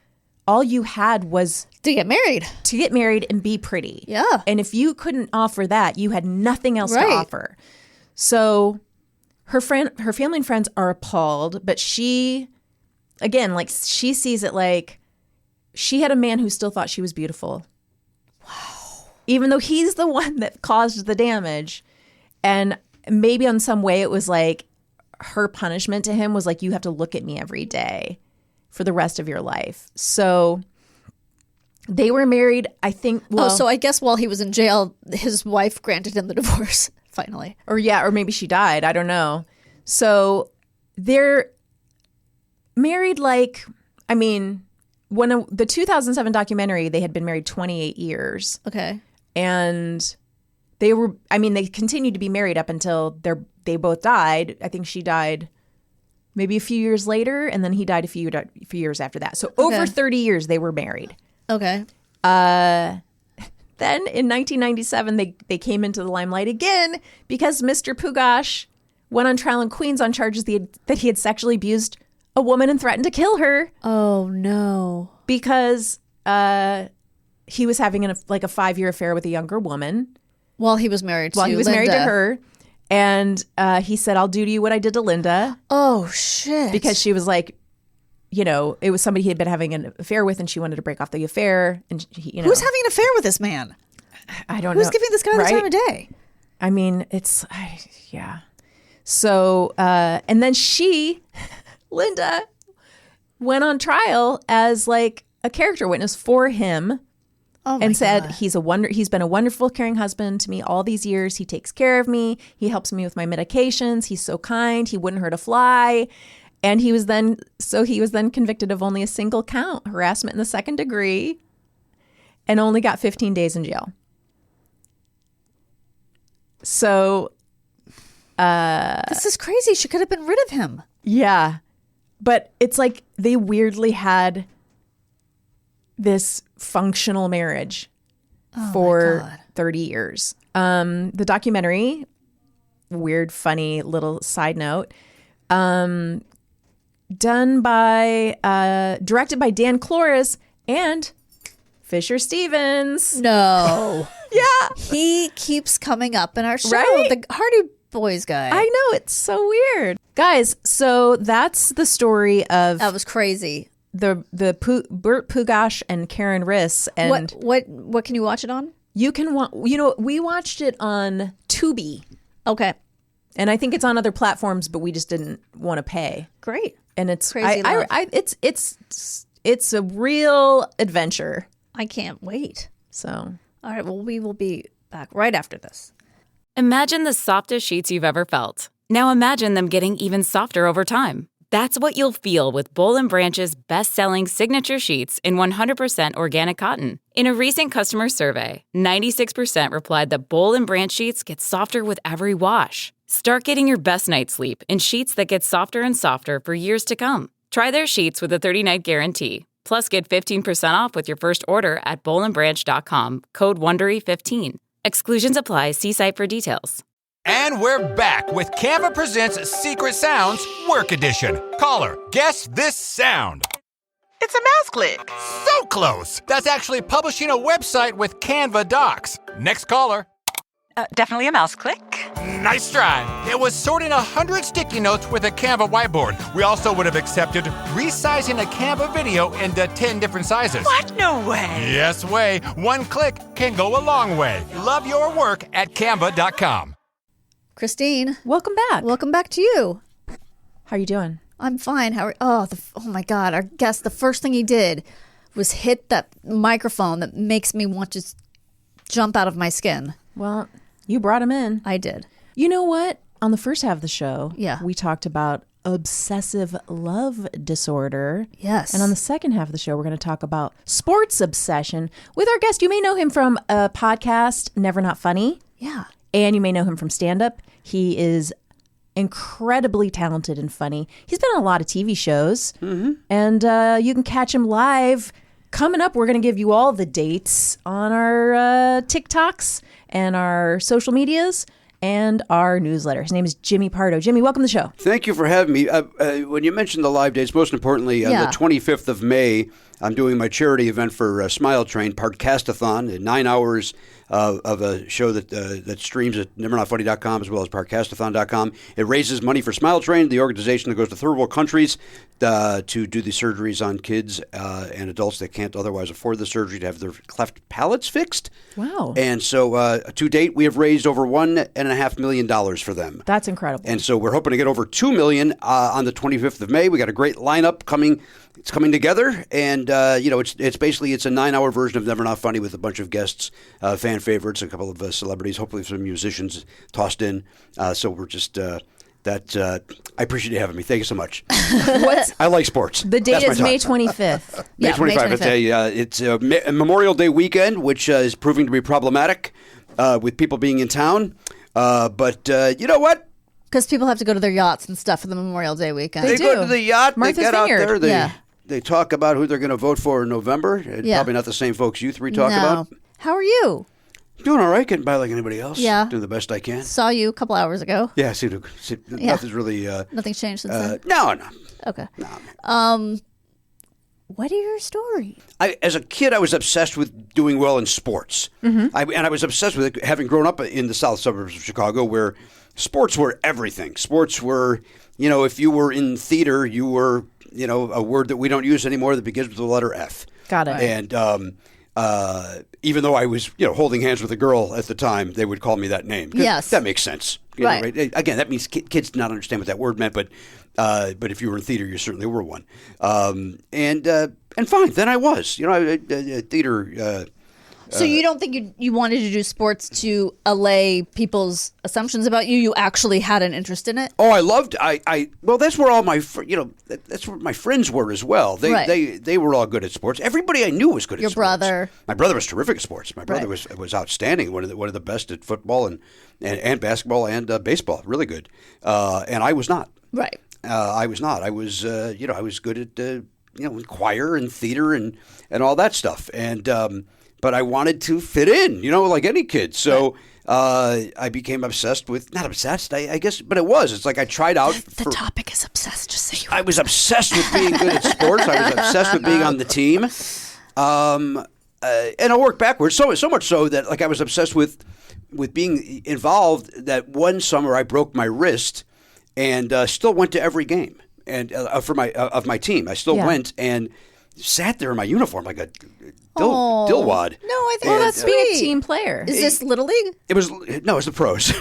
all you had was To get married. And be pretty. Yeah. And if you couldn't offer that, you had nothing else to Right. offer. So her family and friends are appalled, but she, again, like she sees it like she had a man who still thought she was beautiful. Wow. Even though he's the one that caused the damage. And maybe on some way it was like her punishment to him was like, you have to look at me every day for the rest of your life. So they were married, I think. Well, so I guess while he was in jail, his wife granted him the divorce, finally. or maybe she died. I don't know. So they're married like, I mean, when the 2007 documentary, they had been married 28 years. Okay. And they continued to be married up until they both died. I think she died maybe a few years later, and then he died a few years after that. So over 30 years they were married. Okay. Then in 1997 they came into the limelight again because Mr. Pugash went on trial in Queens on charges that he had sexually abused a woman and threatened to kill her. Oh no! Because he was having a 5-year affair with a younger woman. While he was married to married to Linda. her. And he said, I'll do to you what I did to Linda. Oh, shit. Because she was like, it was somebody he had been having an affair with and she wanted to break off the affair. And Who's having an affair with this man? I don't know. Who's giving this guy the time of day? I mean, yeah. So, and then Linda, went on trial as like a character witness for him. Oh and said God. He's been a wonderful, caring husband to me all these years. He takes care of me. He helps me with my medications. He's so kind. He wouldn't hurt a fly. And he was then convicted of only a single count, harassment in the second degree, and only got 15 days in jail. So this is crazy. She could have been rid of him. yeah, but it's like they weirdly had this functional marriage for 30 years. The documentary, weird, funny little side note, directed by Dan Flores and Fisher Stevens. No. Yeah. He keeps coming up in our show. Right? The Hardy Boys guy. I know, it's so weird. Guys, so that's the story of That was crazy. the Burt Pugash and Karen Riss. And What can you watch it on? you can we watched it on Tubi. Okay. And I think it's on other platforms, but we just didn't want to pay. Great. And it's Crazy love. it's a real adventure. I can't wait. So All right. Well, we will be back right after this. Imagine the softest sheets you've ever felt. Now imagine them getting even softer over time. That's what you'll feel with Boll & Branch's best-selling signature sheets in 100% organic cotton. In a recent customer survey, 96% replied that Boll & Branch sheets get softer with every wash. Start getting your best night's sleep in sheets that get softer and softer for years to come. Try their sheets with a 30-night guarantee. Plus, get 15% off with your first order at bollandbranch.com. Code WONDERY15. Exclusions apply. See site for details. And we're back with Canva Presents Secret Sounds Work Edition. Caller, guess this sound. It's a mouse click. So close. That's actually publishing a website with Canva Docs. Next caller. Definitely a mouse click. Nice try. It was sorting 100 sticky notes with a Canva whiteboard. We also would have accepted resizing a Canva video into 10 different sizes. What? No way. Yes way. One click can go a long way. Love your work at canva.com. Kristine, welcome back. welcome back to you. How are you doing? I'm fine. How are? Oh my God! Our guest. The first thing he did was hit that microphone that makes me want to jump out of my skin. Well, you brought him in. I did. You know what? On the first half of the show, Yeah. we talked about obsessive love disorder. Yes. And on the second half of the show, we're going to talk about sports obsession with our guest. You may know him from a podcast, Never Not Funny. Yeah. And you may know him from stand-up. He is incredibly talented and funny. He's been on a lot of TV shows. Mm-hmm. And you can catch him live. Coming up, we're going to give you all the dates on our TikToks and our social medias and our newsletter. His name is Jimmy Pardo. Jimmy, welcome to the show. Thank you for having me. When you mentioned the live dates, most importantly, Yeah. the 25th of May I'm doing my charity event for Smile Train, Podcastathon, 9 hours of a show that streams at nevernotfunny.com as well as podcastathon.com. It raises money for Smile Train, the organization that goes to third world countries to do the surgeries on kids and adults that can't otherwise afford the surgery to have their cleft palates fixed. Wow. And so to date, we have raised over $1.5 million for them. That's incredible. And so we're hoping to get over $2 million on the 25th of May. We got a great lineup coming. It's coming together, and it's basically a 9-hour version of Never Not Funny with a bunch of guests, fan favorites, a couple of celebrities, hopefully some musicians tossed in. So we're just I appreciate you having me. Thank you so much. I like sports. The date is May 25th. May 25th. It's a Memorial Day weekend, which is proving to be problematic with people being in town. But you know what? Because people have to go to their yachts and stuff for the Memorial Day weekend. They go do. to the yacht. Martha's they get Vineyard. out there. Yeah. They talk about who they're going to vote for in November. Probably not the same folks you three talk about. How are you? Doing all right, getting by like anybody else. Yeah. Doing the best I can. Saw you a couple hours ago. Yeah, nothing's really... Nothing's changed since then? No. Okay. No. What are your stories? As a kid, I was obsessed with doing well in sports. Mm-hmm. I was obsessed with it, having grown up in the south suburbs of Chicago, where sports were everything. Sports were, if you were in theater, you were, a word that we don't use anymore that begins with the letter F. Got it. And even though I was, holding hands with a girl at the time, they would call me that name. Yes. That makes sense. Right. Again, that means kids did not understand what that word meant, but if you were in theater, you certainly were one. And fine, then I was. Theater... So you don't think you wanted to do sports to allay people's assumptions about you? You actually had an interest in it? Oh, I loved. Well, that's where all my that's where my friends were as well. They were all good at sports. Everybody I knew was good at sports. Your brother. My brother was terrific at sports. My brother was outstanding. One of the best at football and basketball and baseball. Really good. And I was not. Right. I was not. I was I was good at choir and theater and all that stuff. And but I wanted to fit in, like any kid. So I became obsessed with, not obsessed, I guess, but it was. It's like I tried out. The topic is obsessed, just say you I was obsessed with being good at sports. I was obsessed with being on the team. And I'll work backwards. So much so that I was obsessed with being involved that one summer I broke my wrist and still went to every game and of my team. I still went and sat there in my uniform like a dillwad. No, I think that's being a team player. Is this Little League? It was the pros.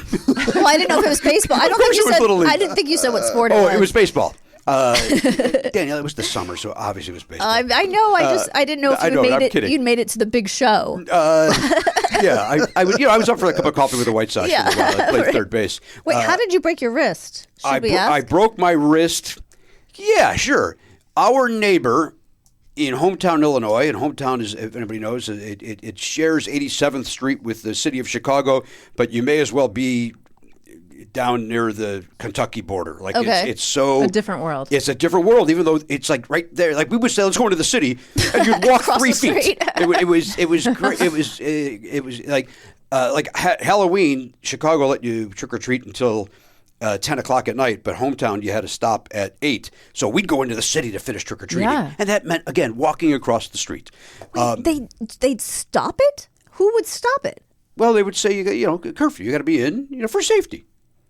Well, I didn't know if it was baseball. I don't think you said. I didn't think you said what sport it was. Oh, it was baseball. Danielle, it was the summer, so obviously it was baseball. I know. I didn't know if you made it. Kidding. You'd made it to the big show. Yeah, I was up for a cup of coffee with the White Sox for a while. I played third base. Wait, how did you break your wrist? Should we ask? I broke my wrist. Yeah, sure. Our neighbor in Hometown, Illinois, and Hometown is, if anybody knows, it shares 87th Street with the city of Chicago, but you may as well be down near the Kentucky border. It's so a different world. It's a different world, even though it's right there. Like we would say, let's go into the city, and you'd walk 3 feet. It was great. It was like Halloween. Chicago let you trick or treat until 10 o'clock at night, but Hometown you had to stop at 8. So we'd go into the city to finish trick or treating, and that meant again walking across the street. They'd stop it? Who would stop it? Well, they would say curfew. You got to be in for safety.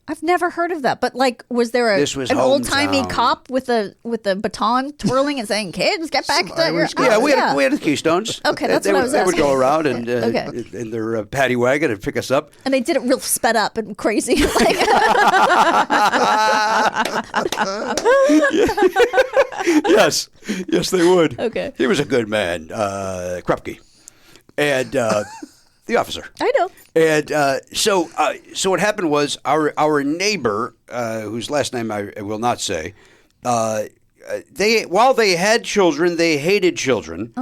I've never heard of that. But was there an old timey cop with a baton twirling and saying, "Kids, get back to your house"? Yeah, we had the Keystones. Okay, that's what I was asking. They would go around and in their paddy wagon and pick us up. And they did it real sped up and crazy. Yes, they would. Okay, he was a good man, Krupke, and. The officer. I know. And so what happened was our neighbor, whose last name I will not say, while they had children, they hated children.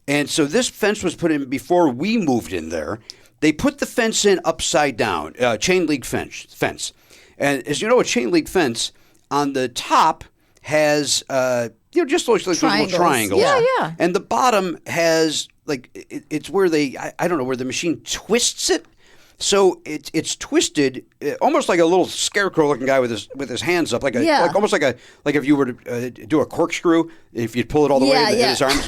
And so this fence was put in before we moved in there. They put the fence in upside down, chain link fence. And as you know, a chain link fence on the top has just those little triangles. Yeah. And the bottom has it's where I don't know where the machine twists it. So it's twisted, almost like a little scarecrow-looking guy with his hands up, like almost like if you were to do a corkscrew, if you pull it all the way, and his arms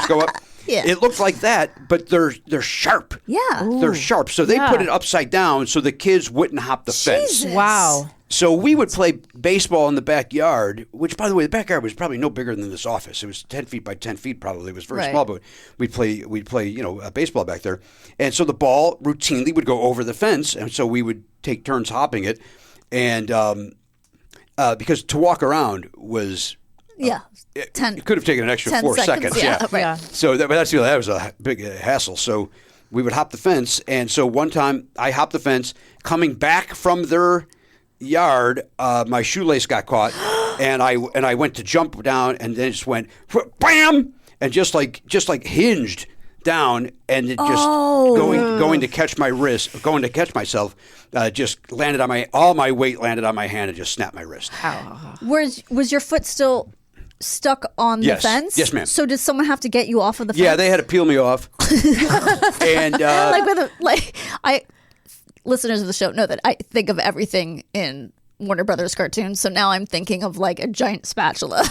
go up. Yeah. It looked like that, but they're sharp. Yeah. Ooh. They're sharp. So they put it upside down so the kids wouldn't hop the fence. Wow. So we would play baseball in the backyard, which, by the way, the backyard was probably no bigger than this office. It was 10 feet by 10 feet probably. It was very small, but we'd play baseball back there. And so the ball routinely would go over the fence, and so we would take turns hopping it. And because to walk around was... it could have taken an extra 4 seconds. Yeah. Right. So that was a big hassle. So we would hop the fence. And so one time I hopped the fence, coming back from their yard, my shoelace got caught, and I went to jump down, and then it just went bam, and just like hinged down, and it just going to catch my wrist, going to catch myself, just landed on all my weight landed on my hand and just snapped my wrist. Was your foot still stuck on the fence? Yes, ma'am. So did someone have to get you off of the fence? Yeah, they had to peel me off. And listeners of the show know that I think of everything in Warner Brothers cartoons, so now I'm thinking of like a giant spatula.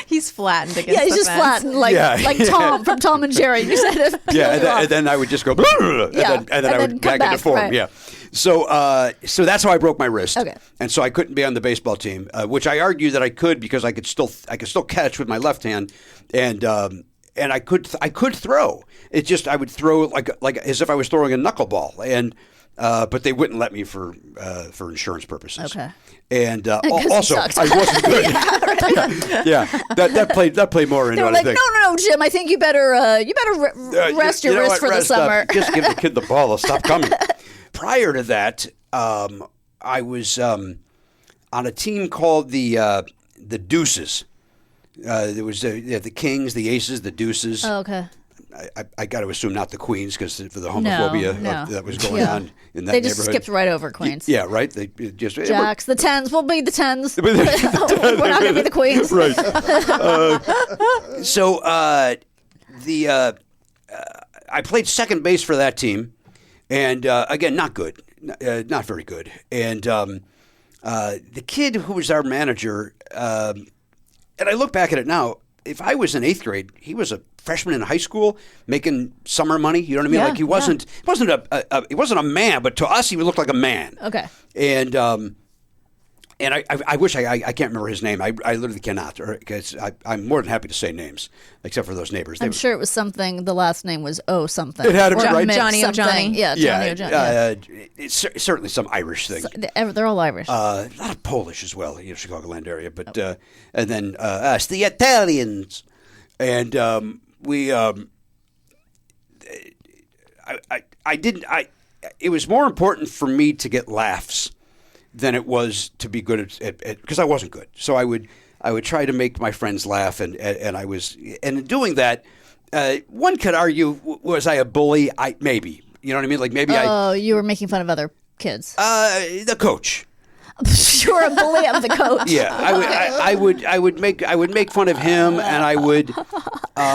He's flattened against he's the just fence. flattened like Tom from Tom and Jerry. You said and then I would just go, and then I would back into form. Right. Yeah. So that's how I broke my wrist. Okay. And so I couldn't be on the baseball team, which I argued that I could because I could still catch with my left hand, and I could throw. It just I would throw like as if I was throwing a knuckleball, and but they wouldn't let me for insurance purposes. Okay. And also I wasn't good. That played more into They were it. like, I think. no, Jim. I think you better rest your wrist for the summer. Just give the kid the ball. It'll stop coming. Prior to that, I was on a team called the Deuces. There was the Kings, the Aces, the Deuces. Oh, okay. I got to assume not the Queens because for the homophobia that was going on in that They just neighborhood. skipped right over Queens. Yeah, right. They just Jacks, the Tens. We'll be the Tens. We're not going to be the Queens. Right. So I played second base for that team, and again, not good, not very good. And the kid who was our manager, and I look back at it now. If I was in 8th grade, he was a freshman in high school making summer money. You know what I mean? Yeah, like he wasn't a man, but to us he looked like a man. Okay. And I wish I can't remember his name. I literally cannot, because I'm more than happy to say names, except for those neighbors. I'm sure it was something. The last name was O something. It had to be Or right. Mick Johnny something. O'Johnny. Yeah, Johnny O'Johnny. It's certainly some Irish thing. They're all Irish. A lot of Polish as well, Chicagoland area. But and then us, the Italians, and we. It was more important for me to get laughs than it was to be good at because I wasn't good. So I would try to make my friends laugh, and in doing that, one could argue, was I a bully? Maybe. You know what I mean? Like maybe you were making fun of other kids. The coach. You were a bully of the coach. Yeah, I would make fun of him, and I would.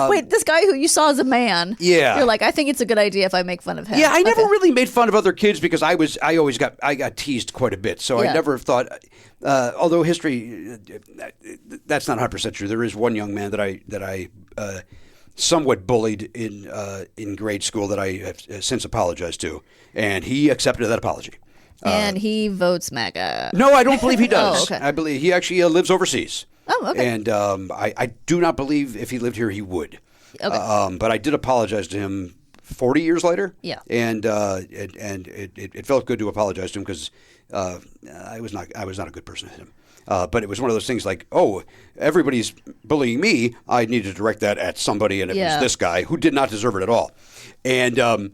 Wait, this guy who you saw as a man. Yeah, you're like, I think it's a good idea if I make fun of him. Yeah, I never really made fun of other kids because I always got teased quite a bit. So I never thought. Although history, that's not 100% true. There is one young man that I somewhat bullied in grade school that I have since apologized to, and he accepted that apology. And he votes MAGA. No, I don't believe he does. Oh, okay. I believe he actually lives overseas. Oh, okay. And I do not believe if he lived here he would. Okay. But I did apologize to him 40 years later. Yeah. And it felt good to apologize to him because I was not a good person to him. But it was one of those things like, oh, everybody's bullying me. I need to direct that at somebody, and it was this guy who did not deserve it at all. And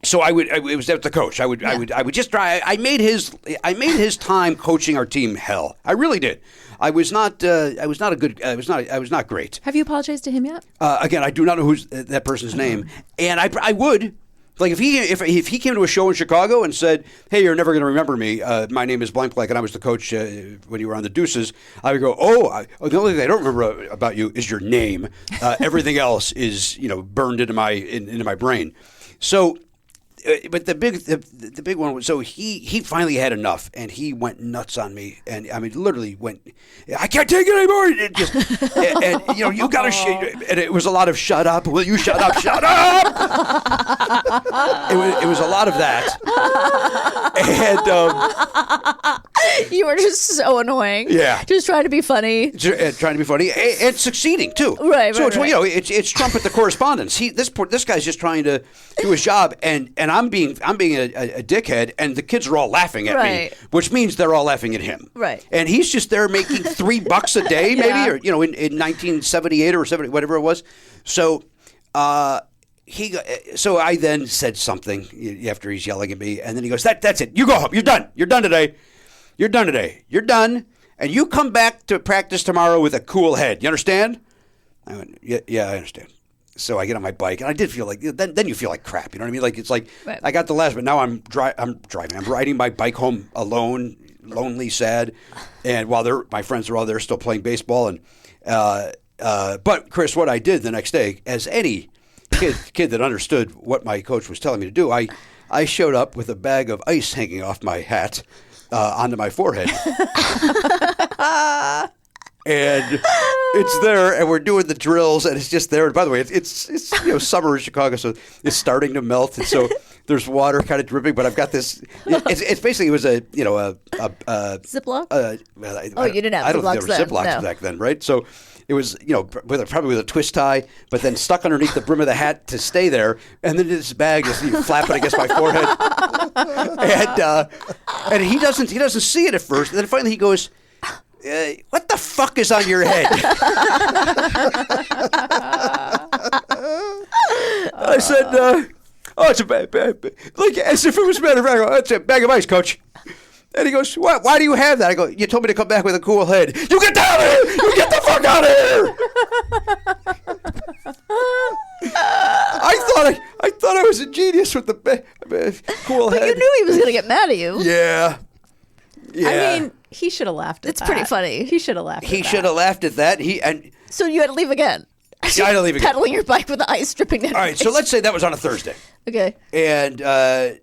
so it was at the coach. I would just try. I made his time coaching our team hell. I really did. I was not great. Have you apologized to him yet? Again, I do not know who's that person's name, and I would. Like if he came to a show in Chicago and said, "Hey, you're never going to remember me. My name is blank blank, and I was the coach when you were on the Deuces," I would go, the only thing I don't remember about you is your name. Everything else is burned into my brain. So but the big one was, so he finally had enough, and he went nuts on me, and I mean literally went, I can't take it anymore. It just, and you know, you gotta, and it was a lot of shut up. Will you shut up? Shut up. It was a lot of that, and you were just so annoying. Yeah, just trying to be funny, and succeeding too. Right. So you know, it's Trump at the correspondence. This guy's just trying to do his job, and I'm being a dickhead, and the kids are all laughing at me, which means they're all laughing at him. Right. And he's just there making $3 a day, maybe, or you know, in 1978 or 70, whatever it was. So so I then said something after he's yelling at me, and then he goes, "That's it. You go home. You're done. You're done today. You're done today. You're done. And you come back to practice tomorrow with a cool head. You understand?" I went, "Yeah, I understand." So I get on my bike, and I did feel like then you feel like crap. You know what I mean? Like it's like I got the last, but now I'm driving. I'm riding my bike home alone, lonely, sad, and while my friends are all there still playing baseball. And but Chris, what I did the next day, as any kid that understood what my coach was telling me to do, I showed up with a bag of ice hanging off my hat onto my forehead. And it's there, and we're doing the drills, and it's just there. And by the way, it's you know, summer in Chicago, so it's starting to melt, and so there's water kind of dripping. But I've got this. It's basically, it was a Ziploc. You didn't have I don't think Ziplocs there were Ziplocs back then, right? So it was, you know, probably with a twist tie, but then stuck underneath the brim of the hat to stay there, and then this bag is flapping against my forehead, and he doesn't see it at first, and then finally he goes, "What the fuck is on your head?" I said, "Oh, it's a bag, like as if it was a matter of fact. Oh, it's a bag of ice, Coach." And he goes, "What? Why do you have that?" I go, "You told me to come back with a cool head." "You get out of here! You get the fuck out of here!" I thought I was a genius with the cool head. But you knew he was going to get mad at you. Yeah. I mean, he should have laughed at that. It's pretty funny. He should have laughed at that. He should have laughed at that. So you had to leave again. I had to leave again. Pedaling your bike with the ice dripping down. All right, so let's say that was on a Thursday. Okay. And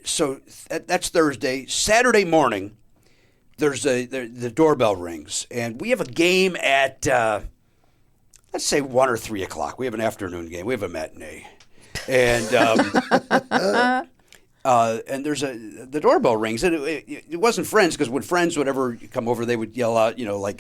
so that's Thursday. Saturday morning, there's the doorbell rings, and we have a game at let's say 1 or 3 o'clock. We have an afternoon game. We have a matinee, and there's the doorbell rings, and it wasn't friends, because when friends would ever come over, they would yell out, they would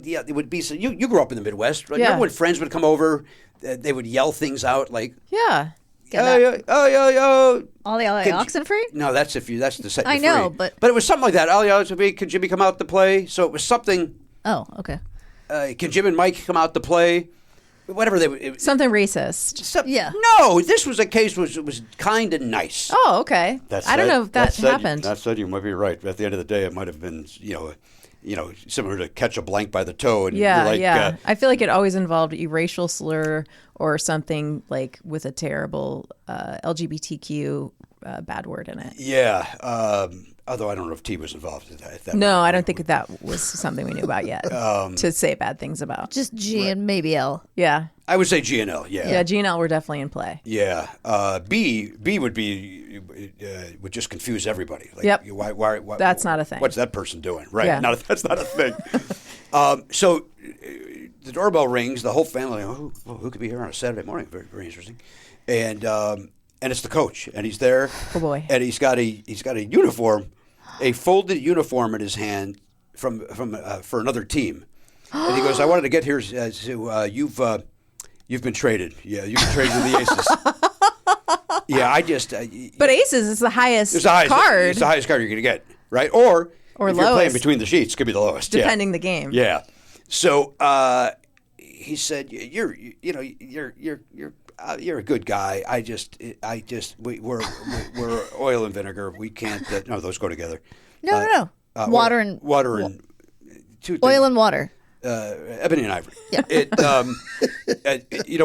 yell. It would be so. You grew up in the Midwest, right? Yeah. Remember when friends would come over, they would yell things out like, Yeah. yo. Ollie, oxen free? No, that's the set. I know, but it was something like that. Ollie, oxen free. Can Jimmy come out to play? So it was something. Oh, okay. Can Jim and Mike come out to play? Whatever they would. Something racist. Yeah. No, this was a case was kind of nice. Oh, okay. I don't know if that happened. That said, you might be right. At the end of the day, it might have been, similar to catch a blank by the toe. And yeah. I feel like it always involved a racial slur or something like with a terrible LGBTQ bad word in it. Yeah. Although I don't know if T was involved at that. No, I don't think that was something we knew about yet to say bad things about. Just G and maybe L. Yeah. I would say G and L, yeah. Yeah, G and L were definitely in play. Yeah. B would just confuse everybody. Like, yep. Why, that's not a thing. What's that person doing? Right. Yeah. That's not a thing. So the doorbell rings. The whole family, who could be here on a Saturday morning? Very, very interesting. And it's the coach, and he's there. Oh boy! And he's got a uniform, a folded uniform in his hand from for another team. And he goes, "I wanted to get here. So you've been traded. Yeah, you've been traded to the Aces." Yeah, I just. But Aces is the highest card. It's the highest card you're going to get, right? Or if lowest. You're playing between the sheets, it could be the lowest, depending the game. Yeah. So he said, "You're a good guy. We're oil and vinegar. We can't. No, those go together. No. Water and two things. Oil and water. Ebony and ivory. Yeah.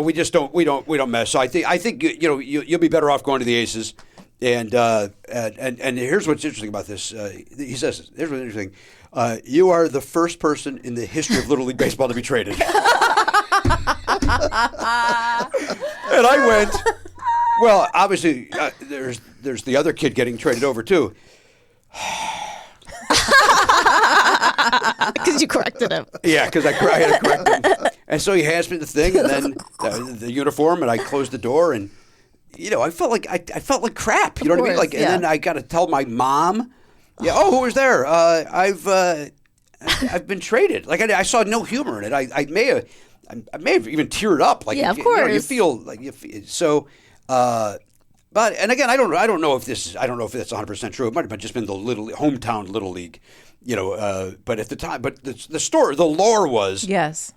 We just don't. We don't mess. So I think you'll be better off going to the Aces. And here's what's interesting about this. He says, here's what's interesting. You are the first person in the history of Little League Baseball to be traded. And I went, Well, obviously, there's the other kid getting traded over too. Because you corrected him. Yeah, because I had to correct him. And so he hands me the thing, and then the uniform, and I closed the door, and I felt like I felt like crap. You know what I mean? Like, and then I got to tell my mom. Yeah. Oh, who was there? I've been traded. Like I saw no humor in it. I may have even teared up. Like, of course. You feel like so. But and again, I don't know if that's 100% true. It might have just been the hometown little league, But at the time, the lore was Yes.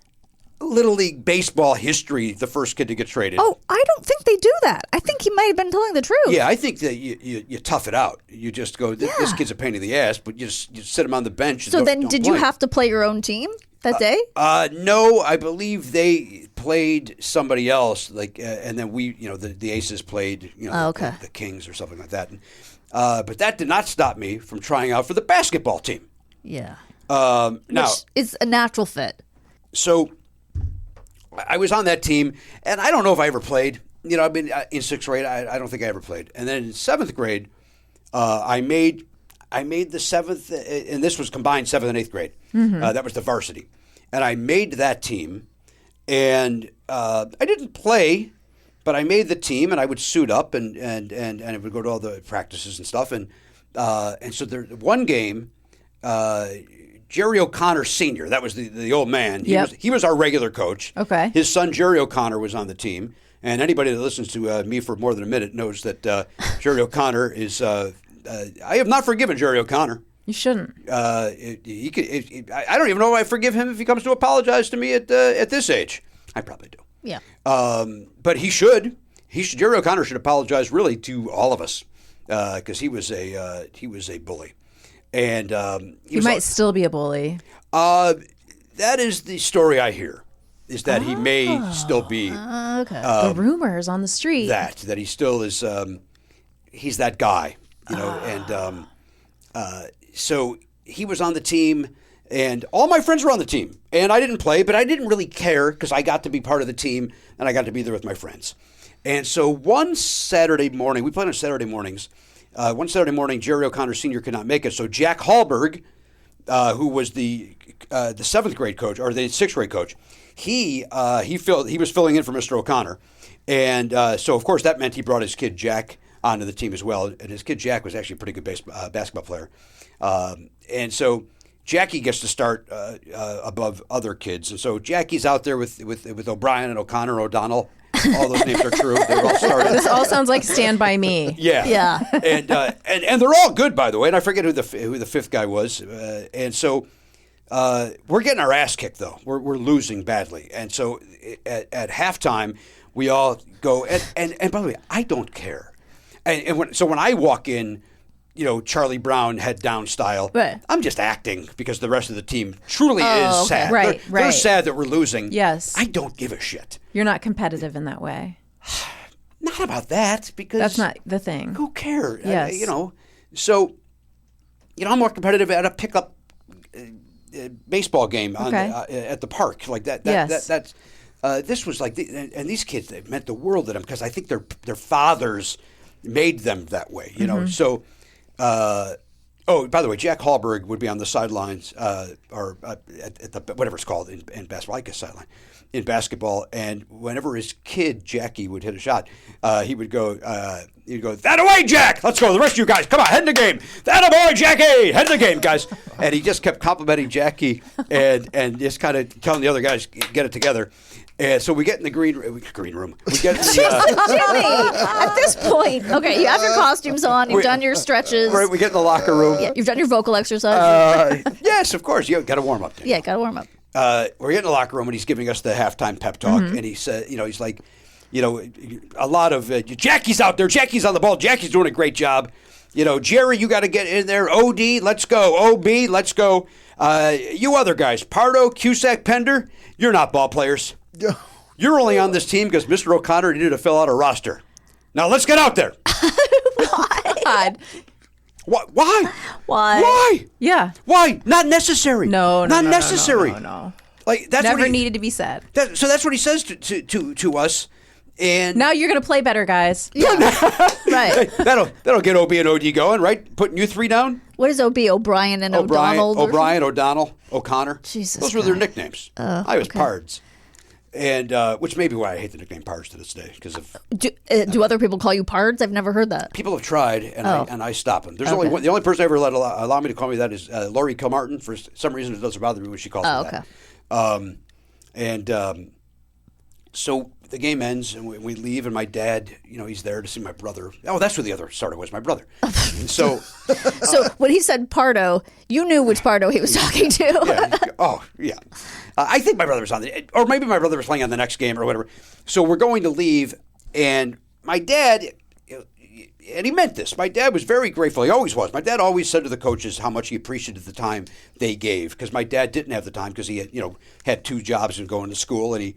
Little League baseball history. The first kid to get traded. Oh, I don't think they do that. I think he might have been telling the truth. Yeah, I think that you tough it out. You just go, this kid's a pain in the ass, but you sit him on the bench. So then, did you have to play your own team that day? No, I believe they played somebody else. And then we, the Aces played, the Kings or something like that. But that did not stop me from trying out for the basketball team. Yeah. Now it's a natural fit. So I was on that team, and I don't know if I ever played. I've been in sixth grade. I don't think I ever played. And then in seventh grade, I made the seventh, and this was combined seventh and eighth grade. Mm-hmm. That was the varsity, and I made that team. And I didn't play, but I made the team, and I would suit up, and I would go to all the practices and stuff. And so there one game. Jerry O'Connor Sr., that was the old man. He was our regular coach. Okay. His son, Jerry O'Connor, was on the team. And anybody that listens to me for more than a minute knows that Jerry O'Connor is I have not forgiven Jerry O'Connor. You shouldn't. I don't even know if I forgive him if he comes to apologize to me at this age. I probably do. Yeah. But he should. Jerry O'Connor should apologize really to all of us because he was a bully. And he might still be a bully. That is the story I hear, is that he may still be. Okay. The rumors on the street. That he still is. He's that guy, And so he was on the team, and all my friends were on the team, and I didn't play, but I didn't really care because I got to be part of the team, and I got to be there with my friends. And so one Saturday morning, we played on Saturday mornings. One Saturday morning, Jerry O'Connor Sr. could not make it, so Jack Hallberg, who was the seventh grade coach or the sixth grade coach, he was filling in for Mr. O'Connor, and so of course that meant he brought his kid Jack onto the team as well, and his kid Jack was actually a pretty good basketball player, and so Jackie gets to start above other kids, and so Jackie's out there with O'Brien and O'Connor and O'Donnell. All those names are true. They're all started. This all sounds like Stand By Me. Yeah. And they're all good, by the way. And I forget who the fifth guy was. And so we're getting our ass kicked, though. We're losing badly. And so at halftime, we all go. And by the way, I don't care. So when I walk in, Charlie Brown head down style. Right. I'm just acting because the rest of the team truly is sad. Right, They're sad that we're losing. Yes. I don't give a shit. You're not competitive in that way. Not about that, because that's not the thing. Who cares? Yes. So, I'm more competitive at a pickup baseball game at the park like that. That's this was like, and these kids, they meant the world to them because I think their fathers made them that way. So. Oh, by the way, Jack Hallberg would be on the sidelines, or at the whatever it's called in basketball. I guess sideline in basketball. And whenever his kid Jackie would hit a shot, he would go, "That away, Jack! Let's go! The rest of you guys, come on, head in the game! That boy, Jackie! Head in the game, guys!" And he just kept complimenting Jackie and just kind of telling the other guys, "Get it together." And so we get in the green room. We get in the, Jimmy, at this point, okay, you have your costumes on, you've done your stretches. Right, we get in the locker room. Yeah, you've done your vocal exercise. Yes, of course. You got to warm up. Then. Yeah, got to warm up. We're getting in the locker room, and he's giving us the halftime pep talk. And he said, he's like, a lot of, Jackie's out there. Jackie's on the ball. Jackie's doing a great job. Jerry, you got to get in there. OD, let's go. OB, let's go. You other guys, Pardo, Cusack, Pender, you're not ball players. You're only on this team because Mr. O'Connor needed to fill out a roster. Now let's get out there. Why? Why? Why? Yeah. Why? Not necessary. No, not necessary. No. Like that's never what needed to be said. So that's what he says to us. And Now you're going to play better, guys. Right. that'll get OB and OD going, right? Putting you three down. What is OB? O'Brien and O'Donnell? O'Brien, O'Donnell, O'Connor. Jesus Those were their Christ. nicknames. I was Pards. And which may be why I hate the nickname Pards to this day, because of Do other people call you Pards? I've never heard that. people have tried, and I stop them. There's only one, the only person I ever let allow me to call me that is Lori Kilmartin. For some reason, it doesn't bother me when she calls me that. So the game ends, and we leave, and my dad, he's there to see my brother. Oh, that's who the other starter was, my brother. And so when he said Pardo, you knew which Pardo he was talking to. Yeah. I think my brother was or maybe my brother was playing on the next game or whatever. So we're going to leave, and my dad, and he meant this. My dad was very grateful. He always was. My dad always said to the coaches how much he appreciated the time they gave, because my dad didn't have the time because he had, had two jobs and going to school, and he,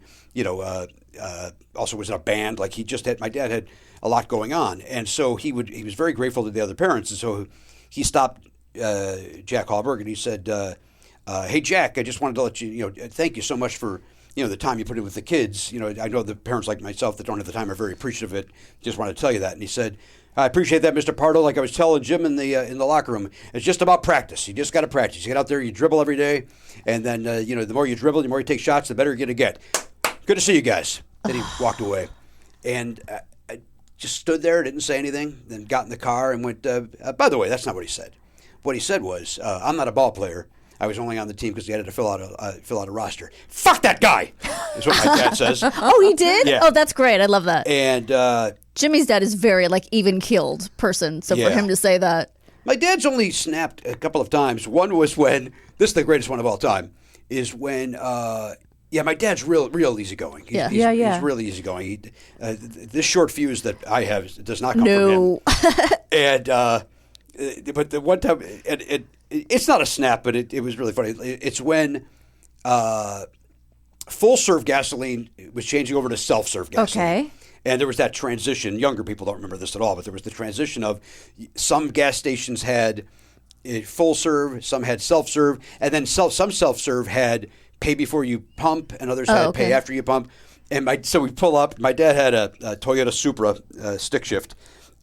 also was in a band. Like my dad had a lot going on, and so he was very grateful to the other parents, and so he stopped Jack Hallberg and he said, "Hey Jack, I just wanted to let you, thank you so much for the time you put in with the kids. I know the parents like myself that don't have the time are very appreciative of it. Just wanted to tell you that." And he said, "I appreciate that, Mr. Pardo. Like I was telling Jim in the locker room, it's just about practice. You just got to practice. You get out there, you dribble every day, and then the more you dribble, the more you take shots, the better you're going to get. Good to see you guys." Then he walked away, and I just stood there, didn't say anything. Then got in the car and went. By the way, that's not what he said. What he said was, "I'm not a ball player. I was only on the team because he had to fill out a roster." Fuck that guy, is what my dad says. Oh, he did? Yeah. Oh, that's great. I love that. And Jimmy's dad is very even-keeled person, so for him to say that. My dad's only snapped a couple of times. One was when, this is the greatest one of all time, is when, my dad's real easgoing. He's really easygoing. This short fuse that I have does not come from him. And, but the one time, it's not a snap, but it was really funny. It's when full-serve gasoline was changing over to self-serve gasoline. Okay. And there was that transition. Younger people don't remember this at all, but there was the transition of some gas stations had full-serve, some had self-serve, and then some self-serve had pay before you pump, and others had pay after you pump. And so we pull up. My dad had a Toyota Supra stick shift,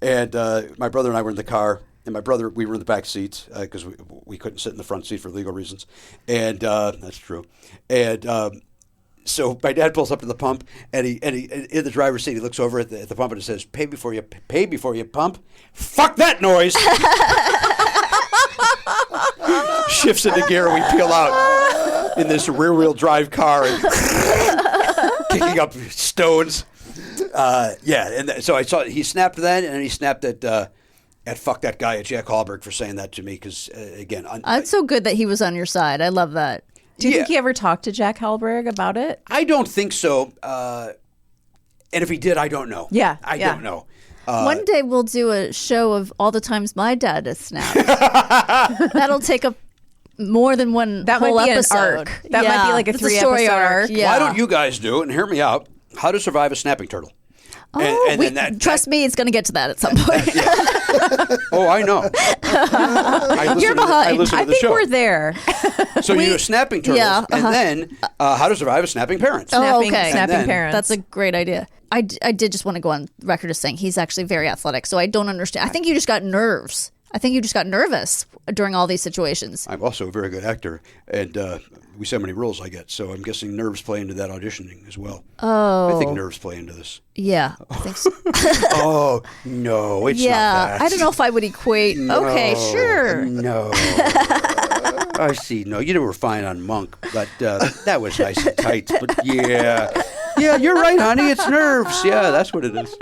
and my brother and I were in the car. And my brother, we were in the back seats because we couldn't sit in the front seat for legal reasons. And that's true. And so my dad pulls up to the pump, and he in the driver's seat, he looks over at the pump and it says, pay before you pump. Fuck that noise. Shifts into gear, and we peel out in this rear-wheel drive car and kicking up stones. And so I saw he snapped then, and then he snapped at fuck that guy at Jack Hallberg for saying that to me, because again, it's so good that he was on your side. I love that. Do you think he ever talked to Jack Hallberg about it? I don't think so. And if he did, I don't know. I don't know. One day we'll do a show of all the times my dad has snapped. That'll take up more than one whole might be episode. An arc. That might be like a 3-episode arc. Yeah. Why don't you guys do it and hear me out? How to survive a snapping turtle. Trust me, it's going to get to that at some point. Oh, I know. You're behind. I think we're there. So you do snapping turtles, and then how to survive a snapping parent. Snapping parents. That's a great idea. I did just want to go on record as saying he's actually very athletic, so I don't understand. I think you just got nerves. I think you just got nervous during all these situations. I'm also a very good actor, and we see how many roles I get, so I'm guessing nerves play into that auditioning as well. Oh. I think nerves play into this. Yeah, I think so. Oh, no, it's not that. I don't know if I would equate. No, okay, sure. No. I see. No, you were fine on Monk, but that was nice and tight. But yeah, you're right, honey. It's nerves. Yeah, that's what it is.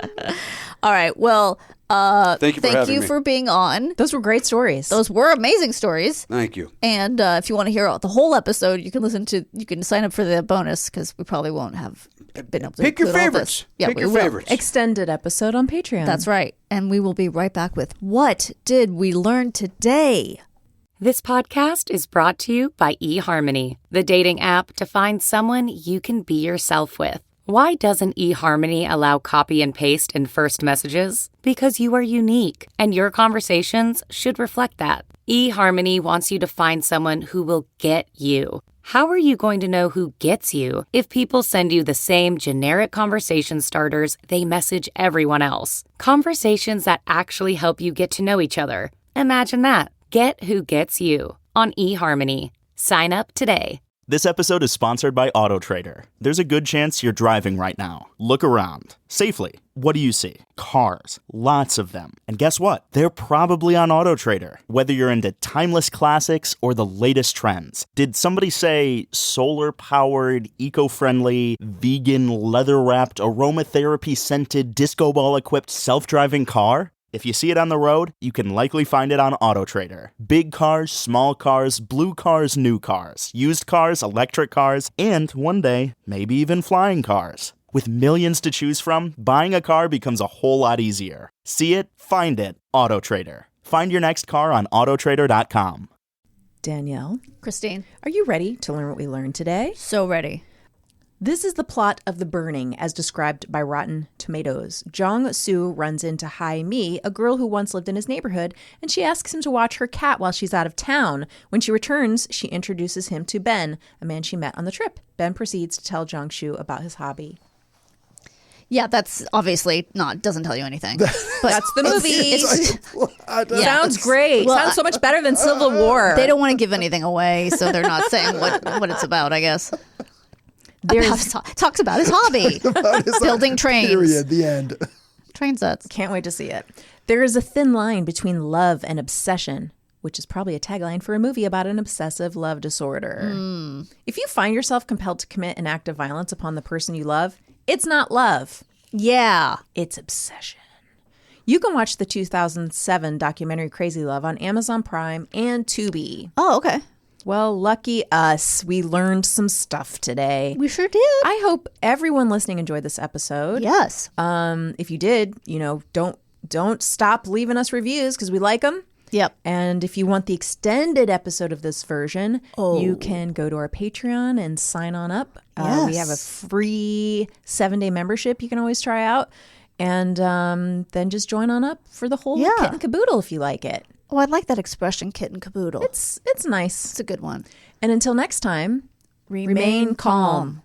All right. Well, thank you for being on. Those were great stories. Those were amazing stories. Thank you. And if you want to hear the whole episode, you can sign up for the bonus, because we probably won't have been able to pick your include all favorites. this. Yeah, pick your favorites. Extended episode on Patreon. That's right. And we will be right back with What Did We Learn Today? This podcast is brought to you by eHarmony, the dating app to find someone you can be yourself with. Why doesn't eHarmony allow copy and paste in first messages? Because you are unique, and your conversations should reflect that. eHarmony wants you to find someone who will get you. How are you going to know who gets you if people send you the same generic conversation starters they message everyone else? Conversations that actually help you get to know each other. Imagine that. Get who gets you on eHarmony. Sign up today. This episode is sponsored by AutoTrader. There's a good chance you're driving right now. Look around. Safely. What do you see? Cars. Lots of them. And guess what? They're probably on AutoTrader. Whether you're into timeless classics or the latest trends. Did somebody say solar-powered, eco-friendly, vegan, leather-wrapped, aromatherapy-scented, disco ball-equipped, self-driving car? If you see it on the road, you can likely find it on AutoTrader. Big cars, small cars, blue cars, new cars, used cars, electric cars, and one day, maybe even flying cars. With millions to choose from, buying a car becomes a whole lot easier. See it, find it, AutoTrader. Find your next car on autotrader.com. Danielle, Kristine, are you ready to learn what we learned today? so ready. This is the plot of The Burning, as described by Rotten Tomatoes. Jong-soo runs into Hai-mi, a girl who once lived in his neighborhood, and she asks him to watch her cat while she's out of town. When she returns, she introduces him to Ben, a man she met on the trip. Ben proceeds to tell Jong-soo about his hobby. Yeah, that's obviously doesn't tell you anything. But That's the movie. Yeah. Sounds great. Well, Sounds so much better than Civil War. they don't want to give anything away, so they're not saying what it's about, I guess. Talks about his hobby. Building trains. Period. The end. Train sets. Can't wait to see it. There is a thin line between love and obsession, which is probably a tagline for a movie about an obsessive love disorder. If you find yourself compelled to commit an act of violence upon the person you love, it's not love. Yeah. It's obsession. You can watch the 2007 documentary Crazy Love on Amazon Prime and Tubi. Oh, okay. Well, lucky us. We learned some stuff today. We sure did. I hope everyone listening enjoyed this episode. Yes. If you did, don't stop leaving us reviews because we like them. Yep. And if you want the extended episode of this version, you can go to our Patreon and sign on up. Yes. We have a free 7-day membership you can always try out. And then just join on up for the whole kit and caboodle if you like it. Oh, I like that expression, kit and caboodle. It's nice. It's a good one. And until next time, remain calm.